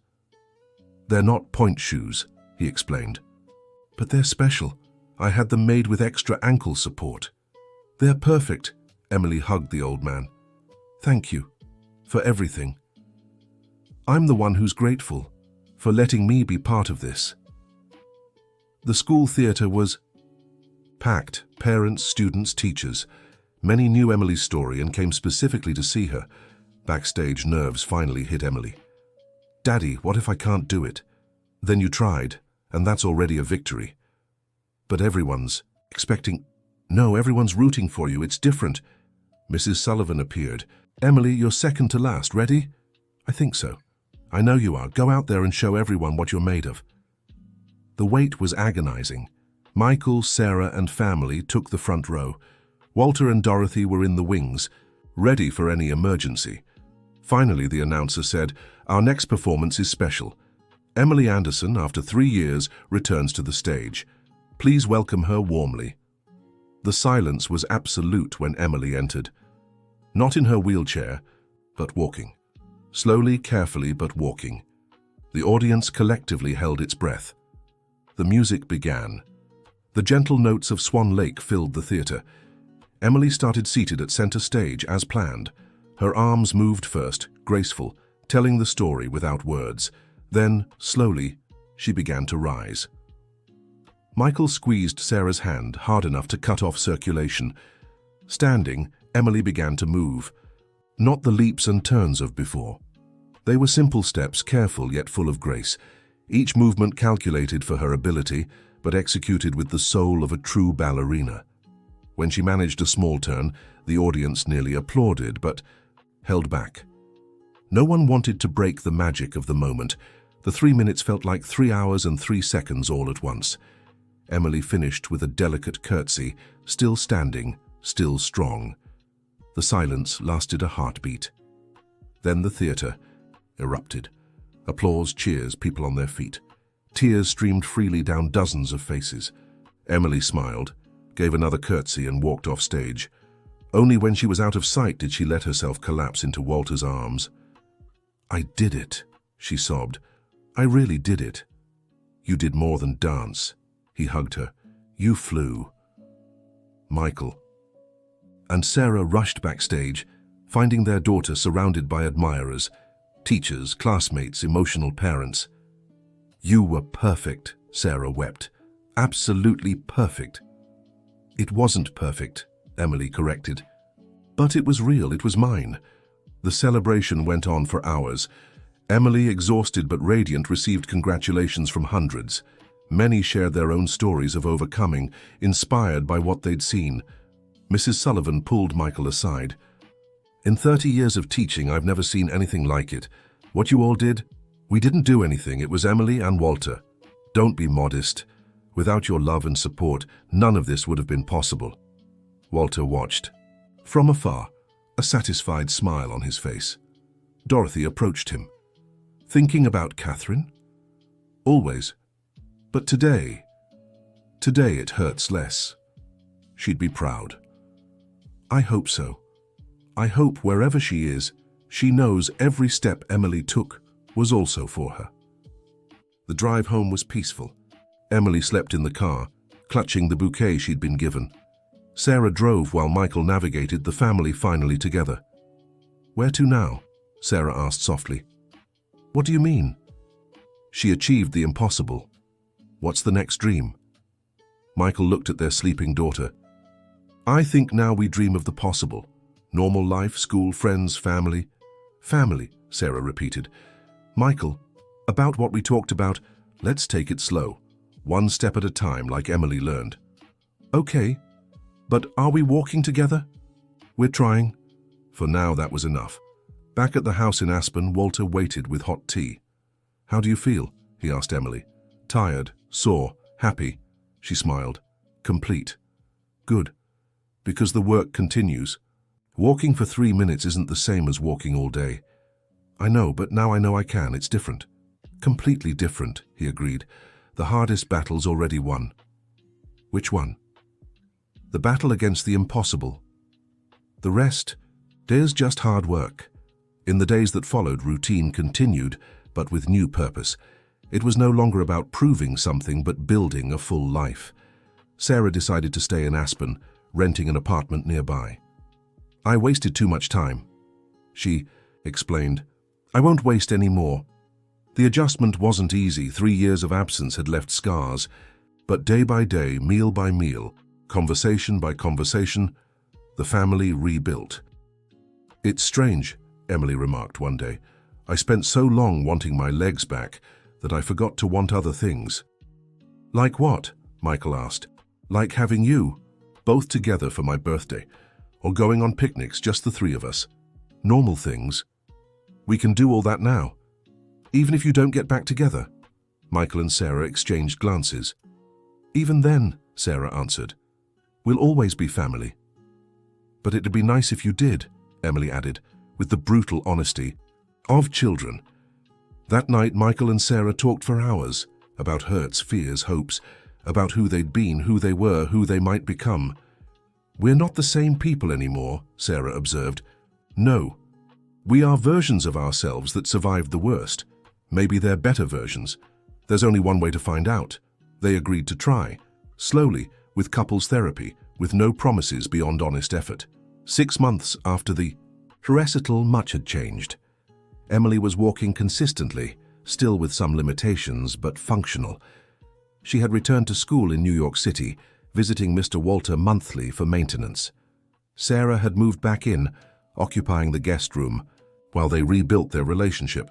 "They're not point shoes," he explained. "But they're special. I had them made with extra ankle support." "They're perfect." Emily hugged the old man. "Thank you for everything. I'm the one who's grateful for letting me be part of this." The school theater was packed. Parents, students, teachers. Many knew Emily's story and came specifically to see her. Backstage, nerves finally hit Emily. "Daddy, what if I can't do it?" "Then you tried, and that's already a victory." "But everyone's expecting—" "No, everyone's rooting for you. It's different." Mrs. Sullivan appeared. "Emily, you're second to last. Ready?" "I think so." "I know you are. Go out there and show everyone what you're made of." The wait was agonizing. Michael, Sarah, and family took the front row. Walter and Dorothy were in the wings, ready for any emergency. Finally, the announcer said, "Our next performance is special. Emily Anderson, after 3 years, returns to the stage. Please welcome her warmly." The silence was absolute when Emily entered. Not in her wheelchair, but walking. Slowly, carefully, but walking. The audience collectively held its breath. The music began. The gentle notes of Swan Lake filled the theater. Emily started seated at center stage as planned. Her arms moved first, graceful, telling the story without words. Then, slowly, she began to rise. Michael squeezed Sarah's hand hard enough to cut off circulation. Standing, Emily began to move. Not the leaps and turns of before. They were simple steps, careful yet full of grace. Each movement calculated for her ability, but executed with the soul of a true ballerina. When she managed a small turn, the audience nearly applauded, but held back. No one wanted to break the magic of the moment. The 3 minutes felt like 3 hours and 3 seconds all at once. Emily finished with a delicate curtsy, still standing, still strong. The silence lasted a heartbeat. Then the theatre erupted. Applause, cheers, people on their feet. Tears streamed freely down dozens of faces. Emily smiled, gave another curtsy and walked off stage. Only when she was out of sight did she let herself collapse into Walter's arms. "I did it," she sobbed. "I really did it." "You did more than dance." He hugged her. "You flew." Michael and Sarah rushed backstage, finding their daughter surrounded by admirers, teachers, classmates, emotional parents. "You were perfect," Sarah wept. "Absolutely perfect." "It wasn't perfect," Emily corrected. "But it was real, it was mine." The celebration went on for hours. Emily, exhausted but radiant, received congratulations from hundreds. Many shared their own stories of overcoming, inspired by what they'd seen. Mrs. Sullivan pulled Michael aside. "In 30 years of teaching, I've never seen anything like it. What you all did? We didn't do anything, it was Emily and Walter. Don't be modest. Without your love and support, none of this would have been possible." Walter watched. From afar, a satisfied smile on his face. Dorothy approached him. "Thinking about Catherine?" "Always. But today it hurts less. She'd be proud." "I hope so. I hope wherever she is, she knows every step Emily took was also for her." The drive home was peaceful. Emily slept in the car, clutching the bouquet she'd been given. Sarah drove while Michael navigated, the family finally together. "Where to now?" Sarah asked softly. "What do you mean?" "She achieved the impossible. What's the next dream?" Michael looked at their sleeping daughter. "I think now we dream of the possible. Normal life, school, friends, family." "Family," Sarah repeated. "Michael, about what we talked about, let's take it slow. One step at a time, like Emily learned." "Okay, but are we walking together?" "We're trying." For now, that was enough. Back at the house in Aspen, Walter waited with hot tea. "How do you feel?" he asked Emily. "Tired, sore, happy." She smiled. "Complete." "Good. Because the work continues. Walking for 3 minutes isn't the same as walking all day." "I know, but now I know I can. It's different." "Completely different," he agreed. "The hardest battle's already won." "Which one?" "The battle against the impossible. The rest, there's just hard work." In the days that followed, routine continued, but with new purpose. It was no longer about proving something, but building a full life. Sarah decided to stay in Aspen, renting an apartment nearby. "I wasted too much time," she explained. "I won't waste any more." The adjustment wasn't easy. 3 years of absence had left scars. But day by day, meal by meal, conversation by conversation, the family rebuilt. "It's strange," Emily remarked one day. "I spent so long wanting my legs back that I forgot to want other things." "Like what?" Michael asked. "Like having you, both together for my birthday, or going on picnics, just the 3 of us. Normal things. We can do all that now, even if you don't get back together." Michael and Sarah exchanged glances. "Even then," Sarah answered, "we'll always be family." "But it'd be nice if you did," Emily added, with the brutal honesty of children. That night, Michael and Sarah talked for hours about hurts, fears, hopes, about who they'd been, who they were, who they might become. "We're not the same people anymore," Sarah observed. "No. We are versions of ourselves that survived the worst. Maybe they're better versions. There's only one way to find out." They agreed to try, slowly, with couples therapy, with no promises beyond honest effort. 6 months after the recital, much had changed. Emily was walking consistently, still with some limitations, but functional. She had returned to school in New York City, visiting Mr. Walter monthly for maintenance. Sarah had moved back in, occupying the guest room, while they rebuilt their relationship.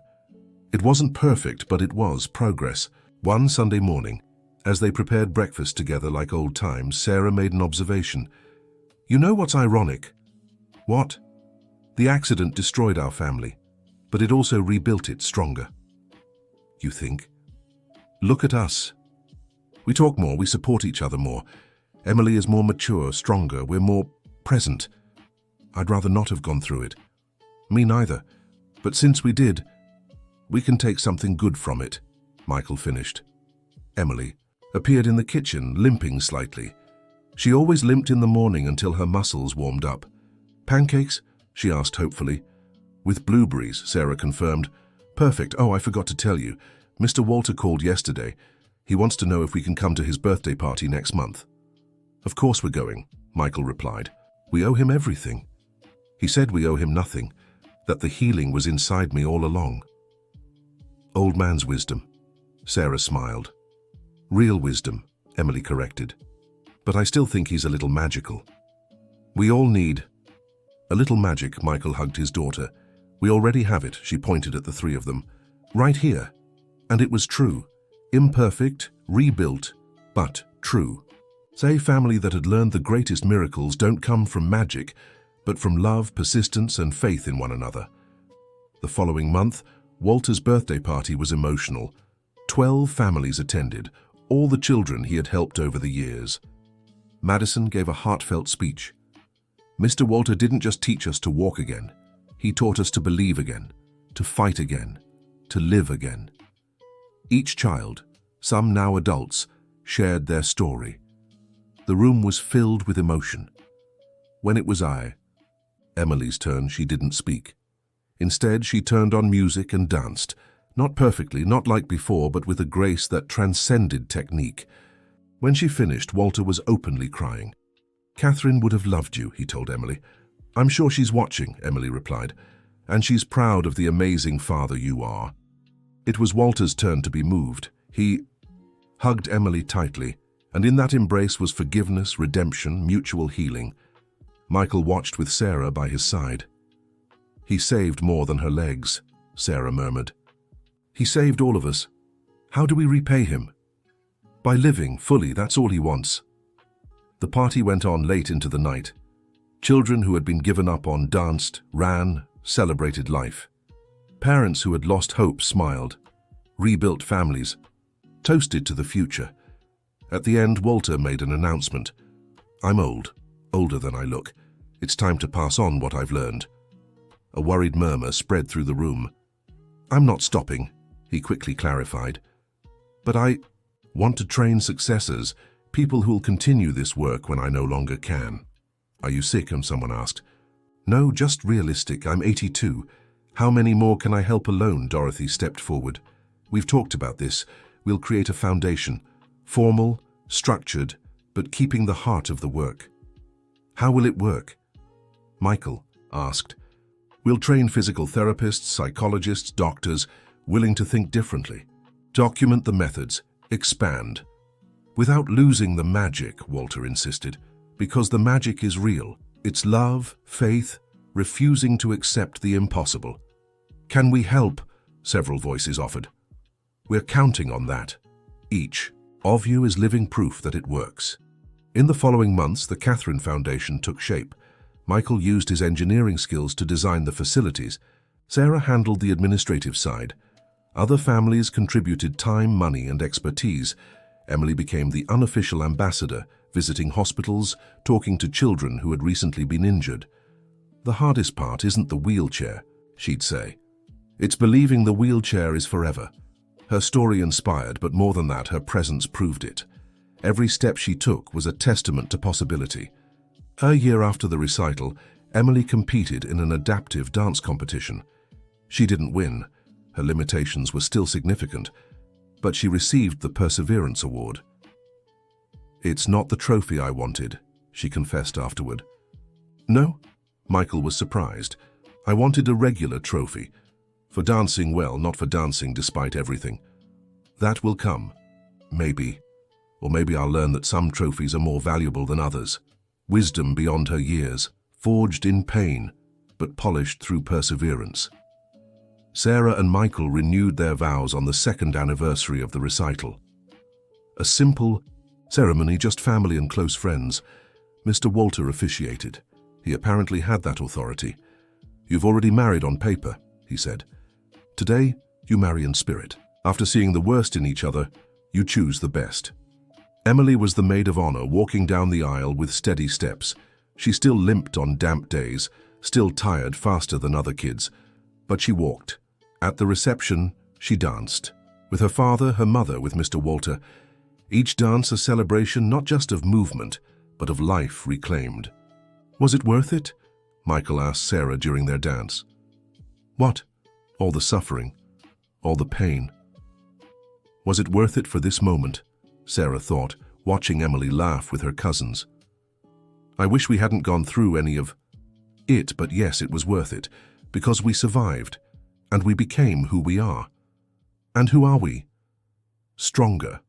It wasn't perfect, but it was progress. One Sunday morning, as they prepared breakfast together like old times, Sarah made an observation. "You know what's ironic?" "What?" "The accident destroyed our family, but it also rebuilt it stronger." "You think?" "Look at us. We talk more, we support each other more. Emily is more mature, stronger, we're more present. I'd rather not have gone through it." "Me neither. But since we did, we can take something good from it," Michael finished. Emily appeared in the kitchen, limping slightly. She always limped in the morning until her muscles warmed up. "Pancakes?" she asked hopefully. "With blueberries," Sarah confirmed. "Perfect. Oh, I forgot to tell you. Mr. Walter called yesterday. He wants to know if we can come to his birthday party next month." "Of course we're going," Michael replied. "We owe him everything." He said we owe him nothing, that the healing was inside me all along. "Old man's wisdom," Sarah smiled. "Real wisdom," Emily corrected. "But I still think he's a little magical." "We all need a little magic," Michael hugged his daughter. "We already have it," she pointed at the three of them. "Right here." And it was true. Imperfect, rebuilt, but true. A family that had learned the greatest miracles don't come from magic, but from love, persistence, and faith in one another. The following month, Walter's birthday party was emotional. 12 families attended, all the children he had helped over the years. Madison gave a heartfelt speech. "Mr. Walter didn't just teach us to walk again. He taught us to believe again, to fight again, to live again." Each child, some now adults, shared their story. The room was filled with emotion. When it was Emily's turn, she didn't speak. Instead, she turned on music and danced, not perfectly, not like before, but with a grace that transcended technique. When she finished, Walter was openly crying. "Catherine would have loved you," he told Emily. "I'm sure she's watching," Emily replied, "and she's proud of the amazing father you are." It was Walter's turn to be moved. He hugged Emily tightly, and in that embrace was forgiveness, redemption, mutual healing. Michael watched with Sarah by his side. "He saved more than her legs," Sarah murmured. "He saved all of us. How do we repay him?" "By living fully, that's all he wants." The party went on late into the night. Children who had been given up on danced, ran, celebrated life. Parents who had lost hope smiled. Rebuilt families toasted to the future. At the end, Walter made an announcement. "I'm old, older than I look. It's time to pass on what I've learned." A worried murmur spread through the room. "I'm not stopping," he quickly clarified. "But I want to train successors, people who'll continue this work when I no longer can." "Are you sick?" someone asked. "No, just realistic. I'm 82. How many more can I help alone?" Dorothy stepped forward. "We've talked about this. We'll create a foundation, formal, structured, but keeping the heart of the work." "How will it work?" Michael asked. "We'll train physical therapists, psychologists, doctors, willing to think differently. Document the methods, expand. Without losing the magic," Walter insisted, "because the magic is real. It's love, faith, refusing to accept the impossible." "Can we help?" several voices offered. "We're counting on that. Each of you is living proof that it works." In the following months, the Catherine Foundation took shape. Michael used his engineering skills to design the facilities. Sarah handled the administrative side. Other families contributed time, money, and expertise. Emily became the unofficial ambassador, visiting hospitals, talking to children who had recently been injured. "The hardest part isn't the wheelchair," she'd say. "It's believing the wheelchair is forever." Her story inspired, but more than that, her presence proved it. Every step she took was a testament to possibility. A year after the recital, Emily competed in an adaptive dance competition. She didn't win. Her limitations were still significant, but she received the Perseverance Award. "It's not the trophy I wanted," she confessed afterward. "No?" Michael was surprised. "I wanted a regular trophy. For dancing well, not for dancing despite everything. That will come. Maybe. Or maybe I'll learn that some trophies are more valuable than others. Wisdom beyond her years, forged in pain, but polished through perseverance. Sarah and Michael renewed their vows on the second anniversary of the recital. A simple ceremony, just family and close friends. Mr. Walter officiated. He apparently had that authority. "You've already married on paper," he said. "Today, you marry in spirit. After seeing the worst in each other, you choose the best." Emily was the maid of honor, walking down the aisle with steady steps. She still limped on damp days, still tired faster than other kids, but she walked. At the reception, she danced. With her father, her mother, with Mr. Walter. Each dance a celebration not just of movement, but of life reclaimed. "Was it worth it?" Michael asked Sarah during their dance. "What? All the suffering, all the pain. Was it worth it for this moment?" Sarah thought, watching Emily laugh with her cousins. "I wish we hadn't gone through any of it, but yes, it was worth it, because we survived, and we became who we are. And who are we? Stronger,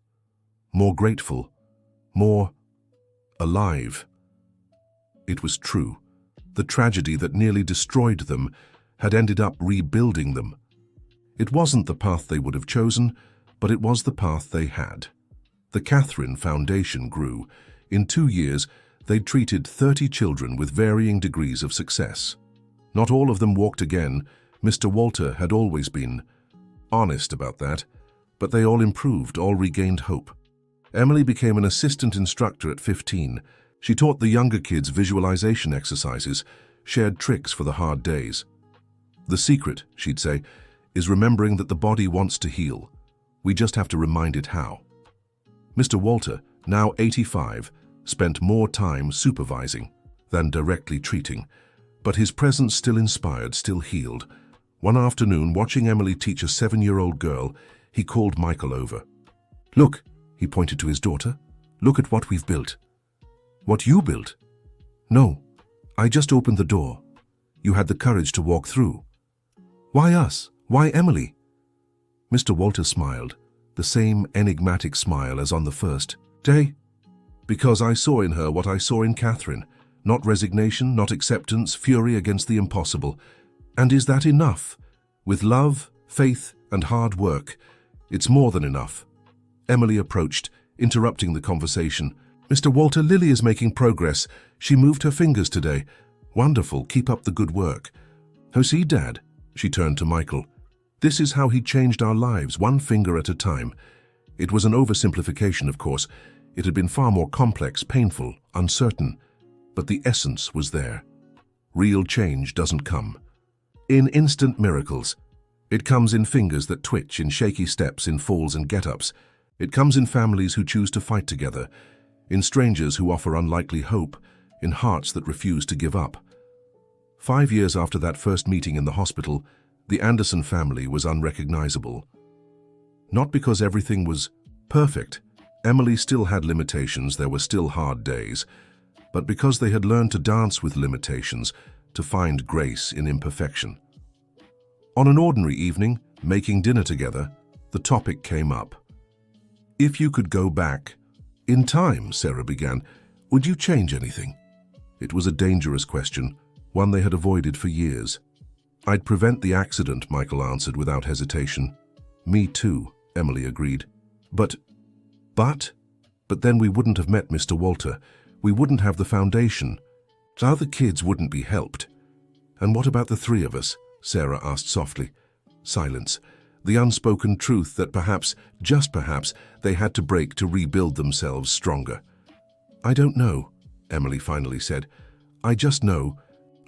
more grateful, more alive." It was true. The tragedy that nearly destroyed them had ended up rebuilding them. It wasn't the path they would have chosen, but it was the path they had. The Catherine Foundation grew. In 2 years, they'd treated 30 children with varying degrees of success. Not all of them walked again. Mr. Walter had always been honest about that, but they all improved, all regained hope. Emily became an assistant instructor at 15. She taught the younger kids visualization exercises, shared tricks for the hard days. "The secret," she'd say, "is remembering that the body wants to heal. We just have to remind it how." Mr. Walter, now 85, spent more time supervising than directly treating, but his presence still inspired, still healed. One afternoon, watching Emily teach a 7-year-old girl, he called Michael over. "Look," he pointed to his daughter, "look at what we've built." "What you built?" "No, I just opened the door. You had the courage to walk through." "Why us? Why Emily?" Mr. Walter smiled, the same enigmatic smile as on the first day. "Because I saw in her what I saw in Catherine. Not resignation, not acceptance, fury against the impossible. And is that enough? With love, faith, and hard work, it's more than enough." Emily approached, interrupting the conversation. "Mr. Walter, Lily is making progress. She moved her fingers today. Wonderful, keep up the good work." "Oh, see, Dad?" She turned to Michael. "This is how he changed our lives, one finger at a time." It was an oversimplification, of course. It had been far more complex, painful, uncertain. But the essence was there. Real change doesn't come in instant miracles. It comes in fingers that twitch, in shaky steps, in falls and get-ups. It comes in families who choose to fight together, in strangers who offer unlikely hope, in hearts that refuse to give up. 5 years after that first meeting in the hospital, the Anderson family was unrecognizable. Not because everything was perfect. Emily still had limitations, there were still hard days, but because they had learned to dance with limitations, to find grace in imperfection. On an ordinary evening, making dinner together, the topic came up. "If you could go back in time," Sarah began, "would you change anything?" It was a dangerous question, one they had avoided for years. "I'd prevent the accident," Michael answered without hesitation. "Me too," Emily agreed. But then we wouldn't have met Mr. Walter. We wouldn't have the foundation. The other kids wouldn't be helped." "And what about the 3 of us?" Sarah asked softly. Silence. The unspoken truth that perhaps, just perhaps, they had to break to rebuild themselves stronger. "I don't know," Emily finally said. "I just know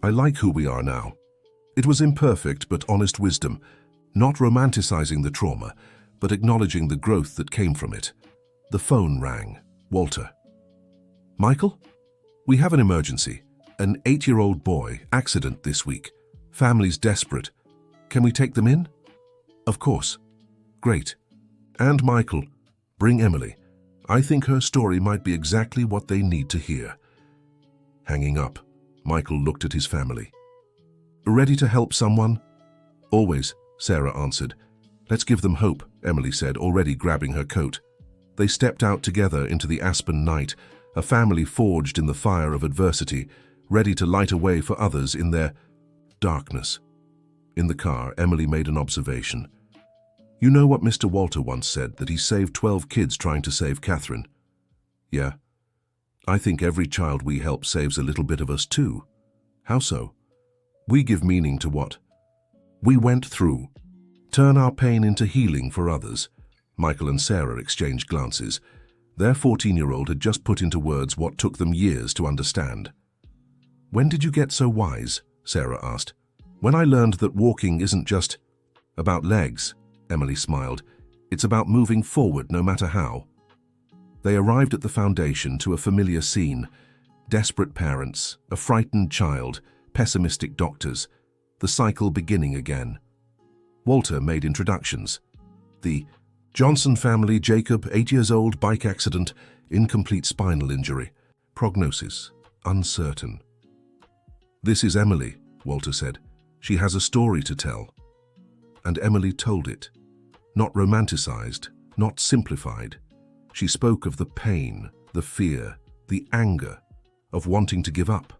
I like who we are now." It was imperfect but honest wisdom, not romanticizing the trauma, but acknowledging the growth that came from it. The phone rang. Walter. "Michael? We have an emergency. An 8-year-old boy, accident this week. Family's desperate. Can we take them in?" "Of course." "Great. And Michael, bring Emily. I think her story might be exactly what they need to hear." Hanging up, Michael looked at his family. "Ready to help someone?" "Always," Sarah answered. Let's give them hope, Emily said, already grabbing her coat. They stepped out together into the aspen night, a family forged in the fire of adversity, ready to light a way for others in their darkness. In the car, Emily made an observation. You know what Mr. Walter once said, that he saved 12 kids trying to save Catherine? Yeah. I think every child we help saves a little bit of us too. How so? We give meaning to what we went through. Turn our pain into healing for others. Michael and Sarah exchanged glances. Their 14-year-old had just put into words what took them years to understand. When did you get so wise? Sarah asked. When I learned that walking isn't just about legs, Emily smiled. It's about moving forward no matter how. They arrived at the foundation to a familiar scene. Desperate parents, a frightened child, pessimistic doctors, the cycle beginning again. Walter made introductions. The Johnson family, Jacob, 8 years old, bike accident, incomplete spinal injury. Prognosis, uncertain. This is Emily, Walter said. She has a story to tell. And Emily told it. Not romanticized, not simplified. She spoke of the pain, the fear, the anger, of wanting to give up,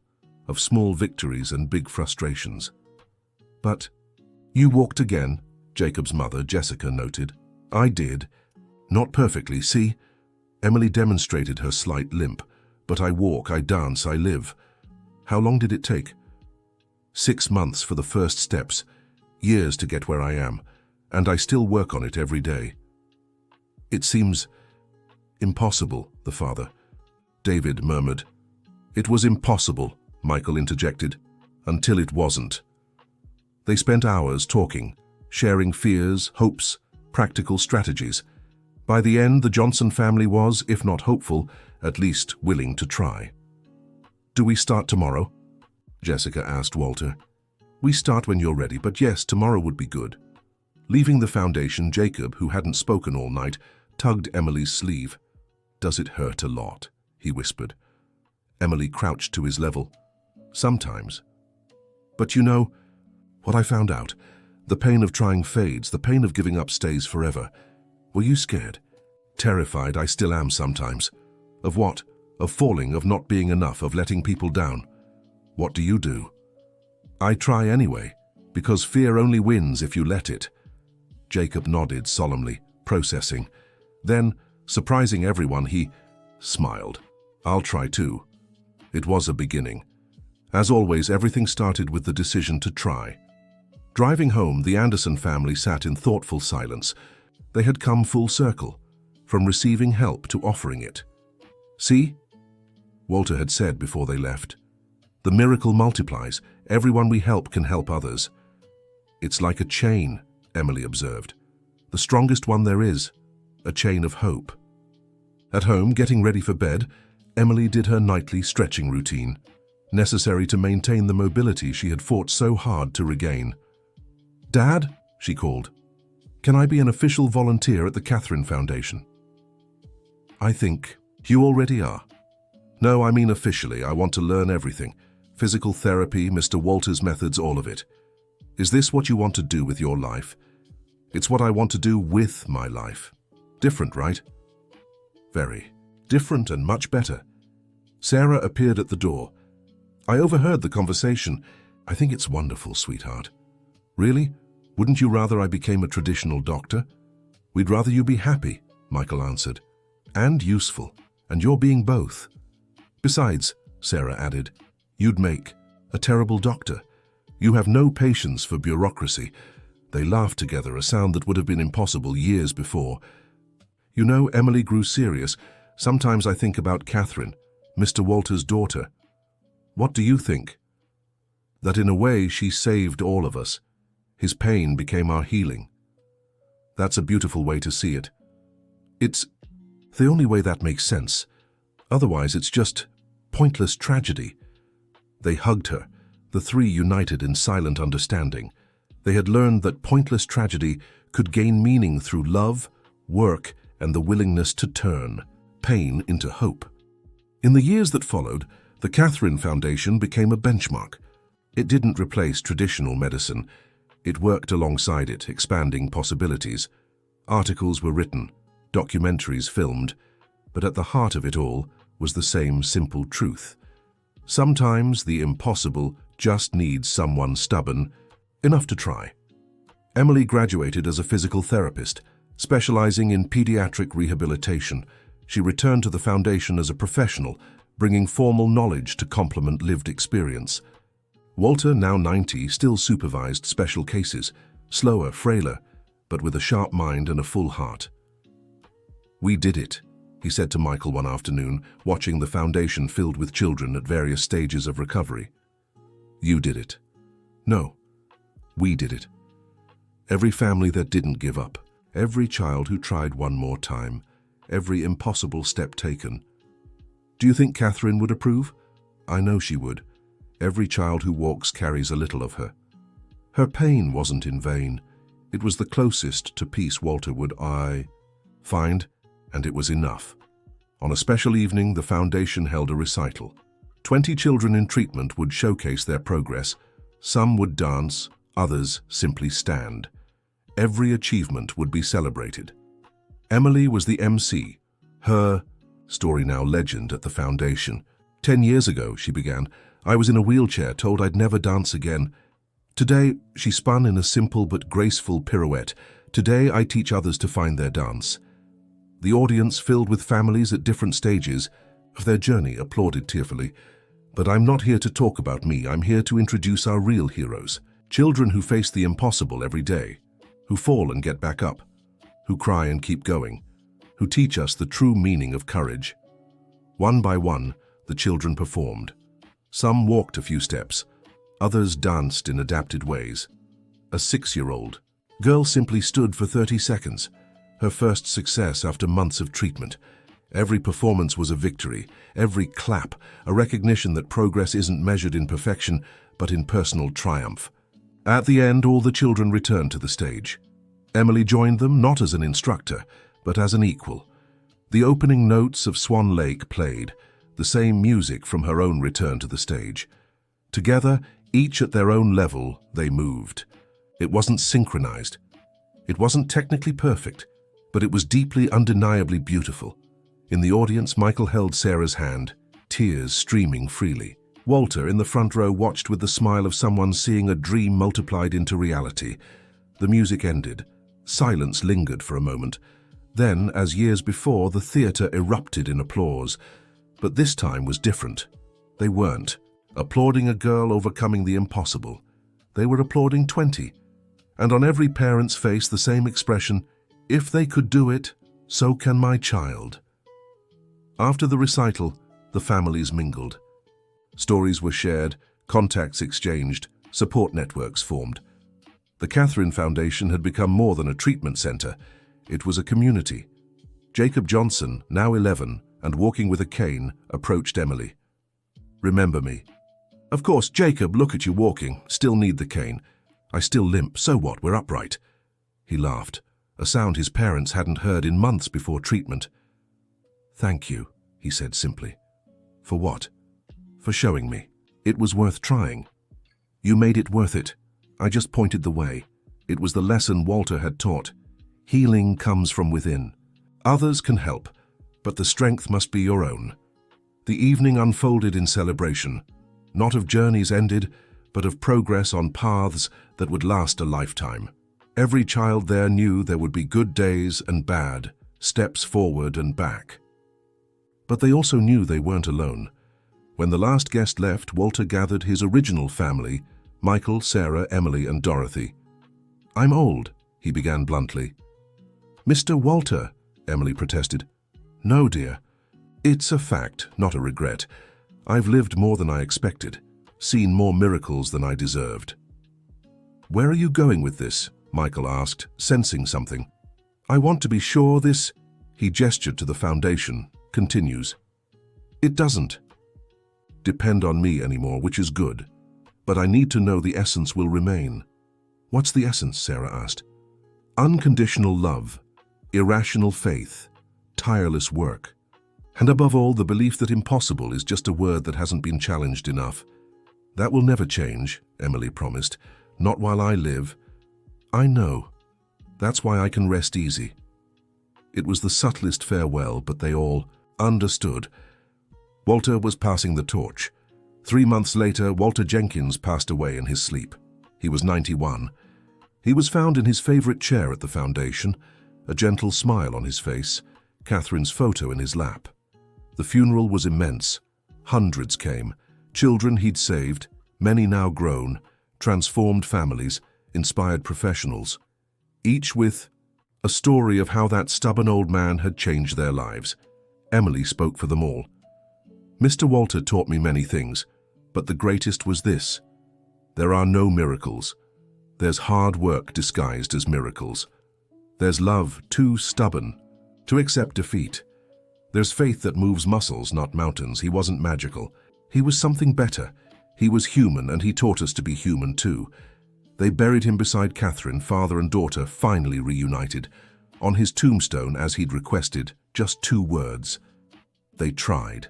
of small victories and big frustrations. But you walked again, Jacob's mother, Jessica, noted. I did. Not perfectly, see? Emily demonstrated her slight limp. But I walk, I dance, I live. How long did it take? 6 months for the first steps, years to get where I am, and I still work on it every day. It seems impossible, the father. David murmured. It was impossible, Michael interjected, until it wasn't. They spent hours talking, sharing fears, hopes, practical strategies. By the end, the Johnson family was, if not hopeful, at least willing to try. Do we start tomorrow? Jessica asked Walter. We start when you're ready, but yes, tomorrow would be good. Leaving the foundation, Jacob, who hadn't spoken all night, tugged Emily's sleeve. Does it hurt a lot? He whispered. Emily crouched to his level. Sometimes. But you know, what I found out, the pain of trying fades, the pain of giving up stays forever. Were you scared? Terrified, I still am sometimes. Of what? Of falling, of not being enough, of letting people down. What do you do? I try anyway, because fear only wins if you let it. Jacob nodded solemnly, processing. Then, surprising everyone, he smiled. I'll try too. It was a beginning. As always, everything started with the decision to try. Driving home, the Anderson family sat in thoughtful silence. They had come full circle, from receiving help to offering it. See? Walter had said before they left. The miracle multiplies. Everyone we help can help others. It's like a chain, Emily observed. The strongest one there is, a chain of hope. At home, getting ready for bed, Emily did her nightly stretching routine, necessary to maintain the mobility she had fought so hard to regain. Dad, she called, can I be an official volunteer at the Catherine Foundation? I think you already are. No, I mean officially. I want to learn everything. Physical therapy, Mr. Walter's methods, all of it. Is this what you want to do with your life? It's what I want to do with my life. Different, right? Very. Different and much better. Sarah appeared at the door. I overheard the conversation. I think it's wonderful, sweetheart. Really? Wouldn't you rather I became a traditional doctor? We'd rather you be happy, Michael answered. And useful. And you're being both. Besides, Sarah added, you'd make a terrible doctor. You have no patience for bureaucracy. They laughed together, a sound that would have been impossible years before. You know, Emily grew serious. Sometimes I think about Catherine, Mr. Walter's daughter. What do you think? That in a way she saved all of us. His pain became our healing. That's a beautiful way to see it. It's the only way that makes sense. Otherwise, it's just pointless tragedy. They hugged her, the three united in silent understanding. They had learned that pointless tragedy could gain meaning through love, work, and the willingness to turn pain into hope. In the years that followed, the Catherine Foundation became a benchmark. It didn't replace traditional medicine. It worked alongside it, expanding possibilities. Articles were written, documentaries filmed, but at the heart of it all was the same simple truth. Sometimes the impossible just needs someone stubborn enough to try. Emily graduated as a physical therapist, specializing in pediatric rehabilitation. She returned to the foundation as a professional, bringing formal knowledge to complement lived experience. Walter, now 90, still supervised special cases, slower, frailer, but with a sharp mind and a full heart. "We did it," he said to Michael one afternoon, watching the foundation filled with children at various stages of recovery. "You did it." "No, we did it." Every family that didn't give up, every child who tried one more time, every impossible step taken. Do you think Catherine would approve? I know she would. Every child who walks carries a little of her. Her pain wasn't in vain. It was the closest to peace Walter would find, and it was enough. On a special evening, the foundation held a recital. 20 children in treatment would showcase their progress. Some would dance, others simply stand. Every achievement would be celebrated. Emily was the MC, her story now legend at the foundation. 10 years ago, she began, I was in a wheelchair, told I'd never dance again. Today, she spun in a simple but graceful pirouette. Today, I teach others to find their dance. The audience, filled with families at different stages of their journey, applauded tearfully. But I'm not here to talk about me. I'm here to introduce our real heroes. Children who face the impossible every day, who fall and get back up, who cry and keep going, who teach us the true meaning of courage. One by one, the children performed. Some walked a few steps, others danced in adapted ways. A 6-year-old girl simply stood for 30 seconds, her first success after months of treatment. Every performance was a victory, every clap, a recognition that progress isn't measured in perfection, but in personal triumph. At the end, all the children returned to the stage. Emily joined them not as an instructor, but as an equal. The opening notes of Swan Lake played, the same music from her own return to the stage. Together, each at their own level, they moved. It wasn't synchronized. It wasn't technically perfect, but it was deeply, undeniably beautiful. In the audience, Michael held Sarah's hand, tears streaming freely. Walter, in the front row, watched with the smile of someone seeing a dream multiplied into reality. The music ended. Silence lingered for a moment. Then, as years before, the theater erupted in applause. But this time was different. They weren't applauding a girl overcoming the impossible. They were applauding 20. And on every parent's face, the same expression, if they could do it, so can my child. After the recital, the families mingled. Stories were shared, contacts exchanged, support networks formed. The Catherine Foundation had become more than a treatment center. It was a community. Jacob Johnson, now 11, and walking with a cane, approached Emily. Remember me? Of course, Jacob, look at you walking. Still need the cane. I still limp. So what? We're upright. He laughed, a sound his parents hadn't heard in months before treatment. Thank you, he said simply. For what? For showing me. It was worth trying. You made it worth it. I just pointed the way. It was the lesson Walter had taught. Healing comes from within. Others can help, but the strength must be your own. The evening unfolded in celebration, not of journeys ended, but of progress on paths that would last a lifetime. Every child there knew there would be good days and bad, steps forward and back. But they also knew they weren't alone. When the last guest left, Walter gathered his original family, Michael, Sarah, Emily, and Dorothy. I'm old, he began bluntly. Mr. Walter, Emily protested. No, dear. It's a fact, not a regret. I've lived more than I expected, seen more miracles than I deserved. Where are you going with this? Michael asked, sensing something. I want to be sure this, he gestured to the foundation, continues. It doesn't depend on me anymore, which is good. But I need to know the essence will remain. What's the essence? Sarah asked. Unconditional love, irrational faith, tireless work. And above all, the belief that impossible is just a word that hasn't been challenged enough. That will never change, Emily promised. Not while I live, I know. That's why I can rest easy. It was the subtlest farewell, but they all understood. Walter was passing the torch. 3 months later, Walter Jenkins passed away in his sleep. He was 91. He was found in his favorite chair at the foundation, a gentle smile on his face, Catherine's photo in his lap. The funeral was immense. Hundreds came, children he'd saved, many now grown, transformed families, inspired professionals, each with a story of how that stubborn old man had changed their lives. Emily spoke for them all. Mr. Walter taught me many things, but the greatest was this: there are no miracles. There's hard work disguised as miracles. There's love too stubborn to accept defeat. There's faith that moves muscles, not mountains. He wasn't magical. He was something better. He was human, and he taught us to be human too. They buried him beside Catherine, father and daughter, finally reunited. On his tombstone, as he'd requested, just 2 words. They tried.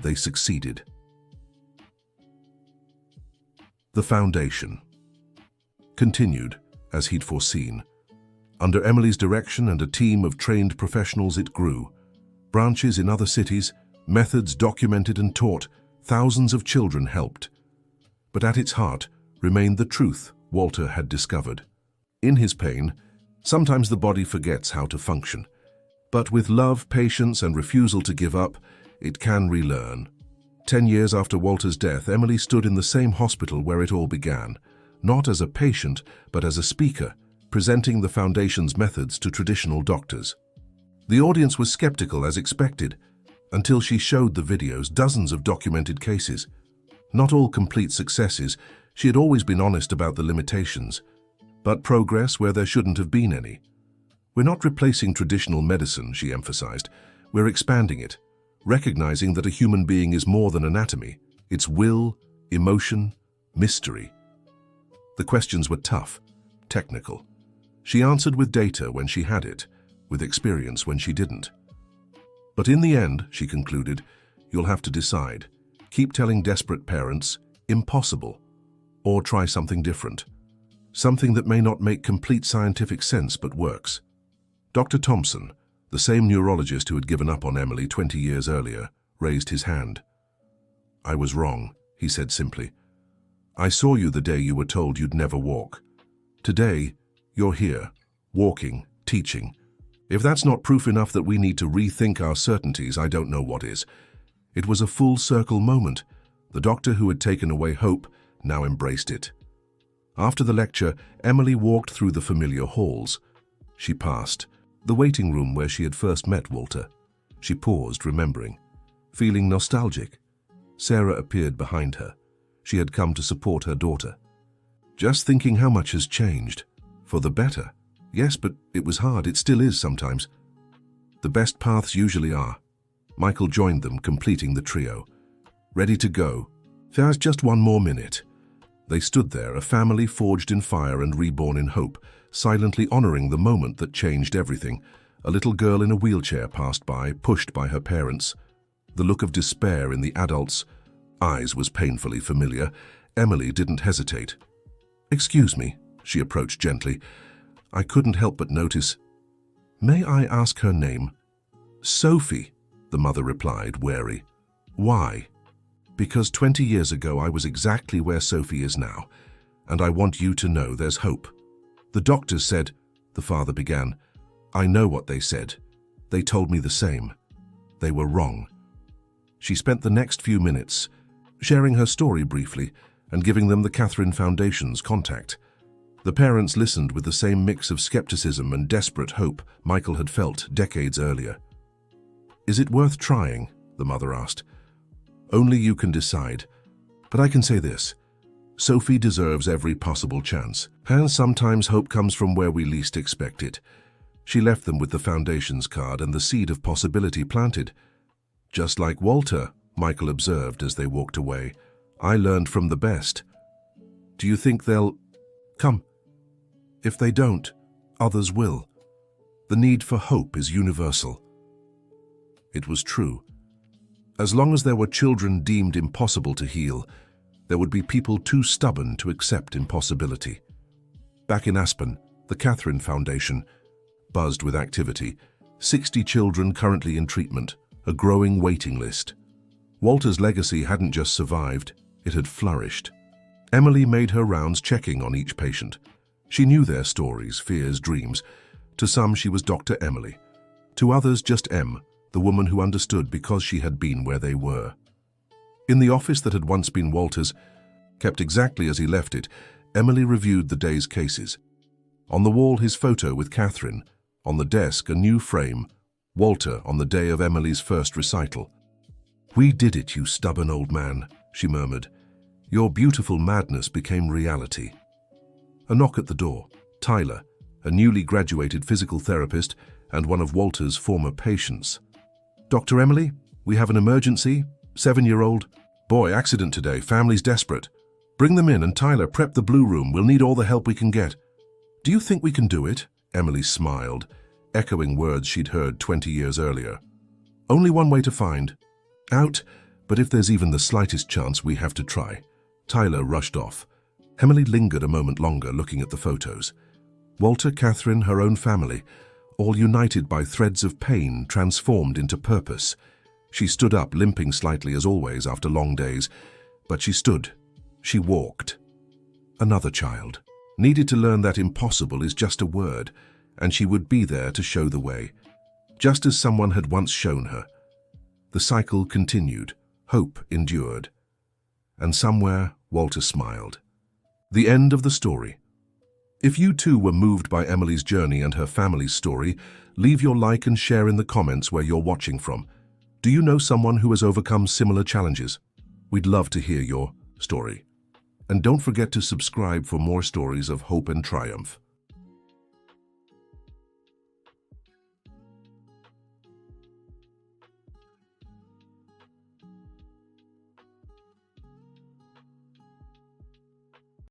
They succeeded. The foundation continued, as he'd foreseen. Under Emily's direction and a team of trained professionals, it grew. Branches in other cities, methods documented and taught, thousands of children helped. But at its heart remained the truth Walter had discovered. In his pain, sometimes the body forgets how to function. But with love, patience, and refusal to give up, it can relearn. 10 years after Walter's death, Emily stood in the same hospital where it all began, not as a patient, but as a speaker, presenting the Foundation's methods to traditional doctors. The audience was skeptical, as expected, until she showed the videos, dozens of documented cases. Not all complete successes. She had always been honest about the limitations, but progress where there shouldn't have been any. We're not replacing traditional medicine, she emphasized. We're expanding it, recognizing that a human being is more than anatomy. It's will, emotion, mystery. The questions were tough, technical. She answered with data when she had it, with experience when she didn't. But in the end, she concluded, you'll have to decide. Keep telling desperate parents, impossible, or try something different. Something that may not make complete scientific sense but works. Dr. Thompson, the same neurologist who had given up on Emily 20 years earlier, raised his hand. I was wrong, he said simply. I saw you the day you were told you'd never walk. Today, you're here, walking, teaching. If that's not proof enough that we need to rethink our certainties, I don't know what is. It was a full circle moment. The doctor who had taken away hope now embraced it. After the lecture, Emily walked through the familiar halls. She passed the waiting room where she had first met Walter. She paused, remembering, feeling nostalgic. Sarah appeared behind her. She had come to support her daughter. Just thinking how much has changed. For the better. Yes, but it was hard. It still is sometimes. The best paths usually are. Michael joined them, completing the trio. Ready to go. There's just one more minute. They stood there, a family forged in fire and reborn in hope, silently honoring the moment that changed everything. A little girl in a wheelchair passed by, pushed by her parents. The look of despair in the adults' eyes was painfully familiar. Emily didn't hesitate. Excuse me, she approached gently. I couldn't help but notice. May I ask her name? Sophie, the mother replied, wary. Why? Because 20 years ago I was exactly where Sophie is now, and I want you to know there's hope. The doctors said, the father began. I know what they said. They told me the same. They were wrong. She spent the next few minutes sharing her story briefly and giving them the Catherine Foundation's contact. The parents listened with the same mix of skepticism and desperate hope Michael had felt decades earlier. Is it worth trying? The mother asked. Only you can decide. But I can say this. Sophie deserves every possible chance, and sometimes hope comes from where we least expect it. She left them with the Foundation's card and the seed of possibility planted. Just like Walter, Michael observed as they walked away. I learned from the best. Do you think they'll come? If they don't, others will. The need for hope is universal. It was true. As long as there were children deemed impossible to heal, there would be people too stubborn to accept impossibility. Back in Aspen, the Catherine Foundation buzzed with activity. 60 children currently in treatment, a growing waiting list. Walter's legacy hadn't just survived, it had flourished. Emily made her rounds checking on each patient. She knew their stories, fears, dreams. To some, she was Dr. Emily. To others, just Em, the woman who understood because she had been where they were. In the office that had once been Walter's, kept exactly as he left it, Emily reviewed the day's cases. On the wall, his photo with Catherine. On the desk, a new frame. Walter on the day of Emily's first recital. "We did it, you stubborn old man," she murmured. "Your beautiful madness became reality." A knock at the door. Tyler, a newly graduated physical therapist and one of Walter's former patients. "Dr. Emily, we have an emergency. 7-year-old. Boy, accident today. Family's desperate. Bring them in, and Tyler, prep the blue room. We'll need all the help we can get." "Do you think we can do it?" Emily smiled, echoing words she'd heard 20 years earlier. "Only one way to find out, but if there's even the slightest chance, we have to try." Tyler rushed off. Emily lingered a moment longer, looking at the photos. Walter, Catherine, her own family, all united by threads of pain transformed into purpose. She stood up, limping slightly as always after long days, but she stood. She walked. Another child. Needed to learn that impossible is just a word, and she would be there to show the way, just as someone had once shown her. The cycle continued. Hope endured. And somewhere, Walter smiled. The end of the story. If you too were moved by Emily's journey and her family's story, leave your like and share in the comments where you're watching from. Do you know someone who has overcome similar challenges? We'd love to hear your story. And don't forget to subscribe for more stories of hope and triumph.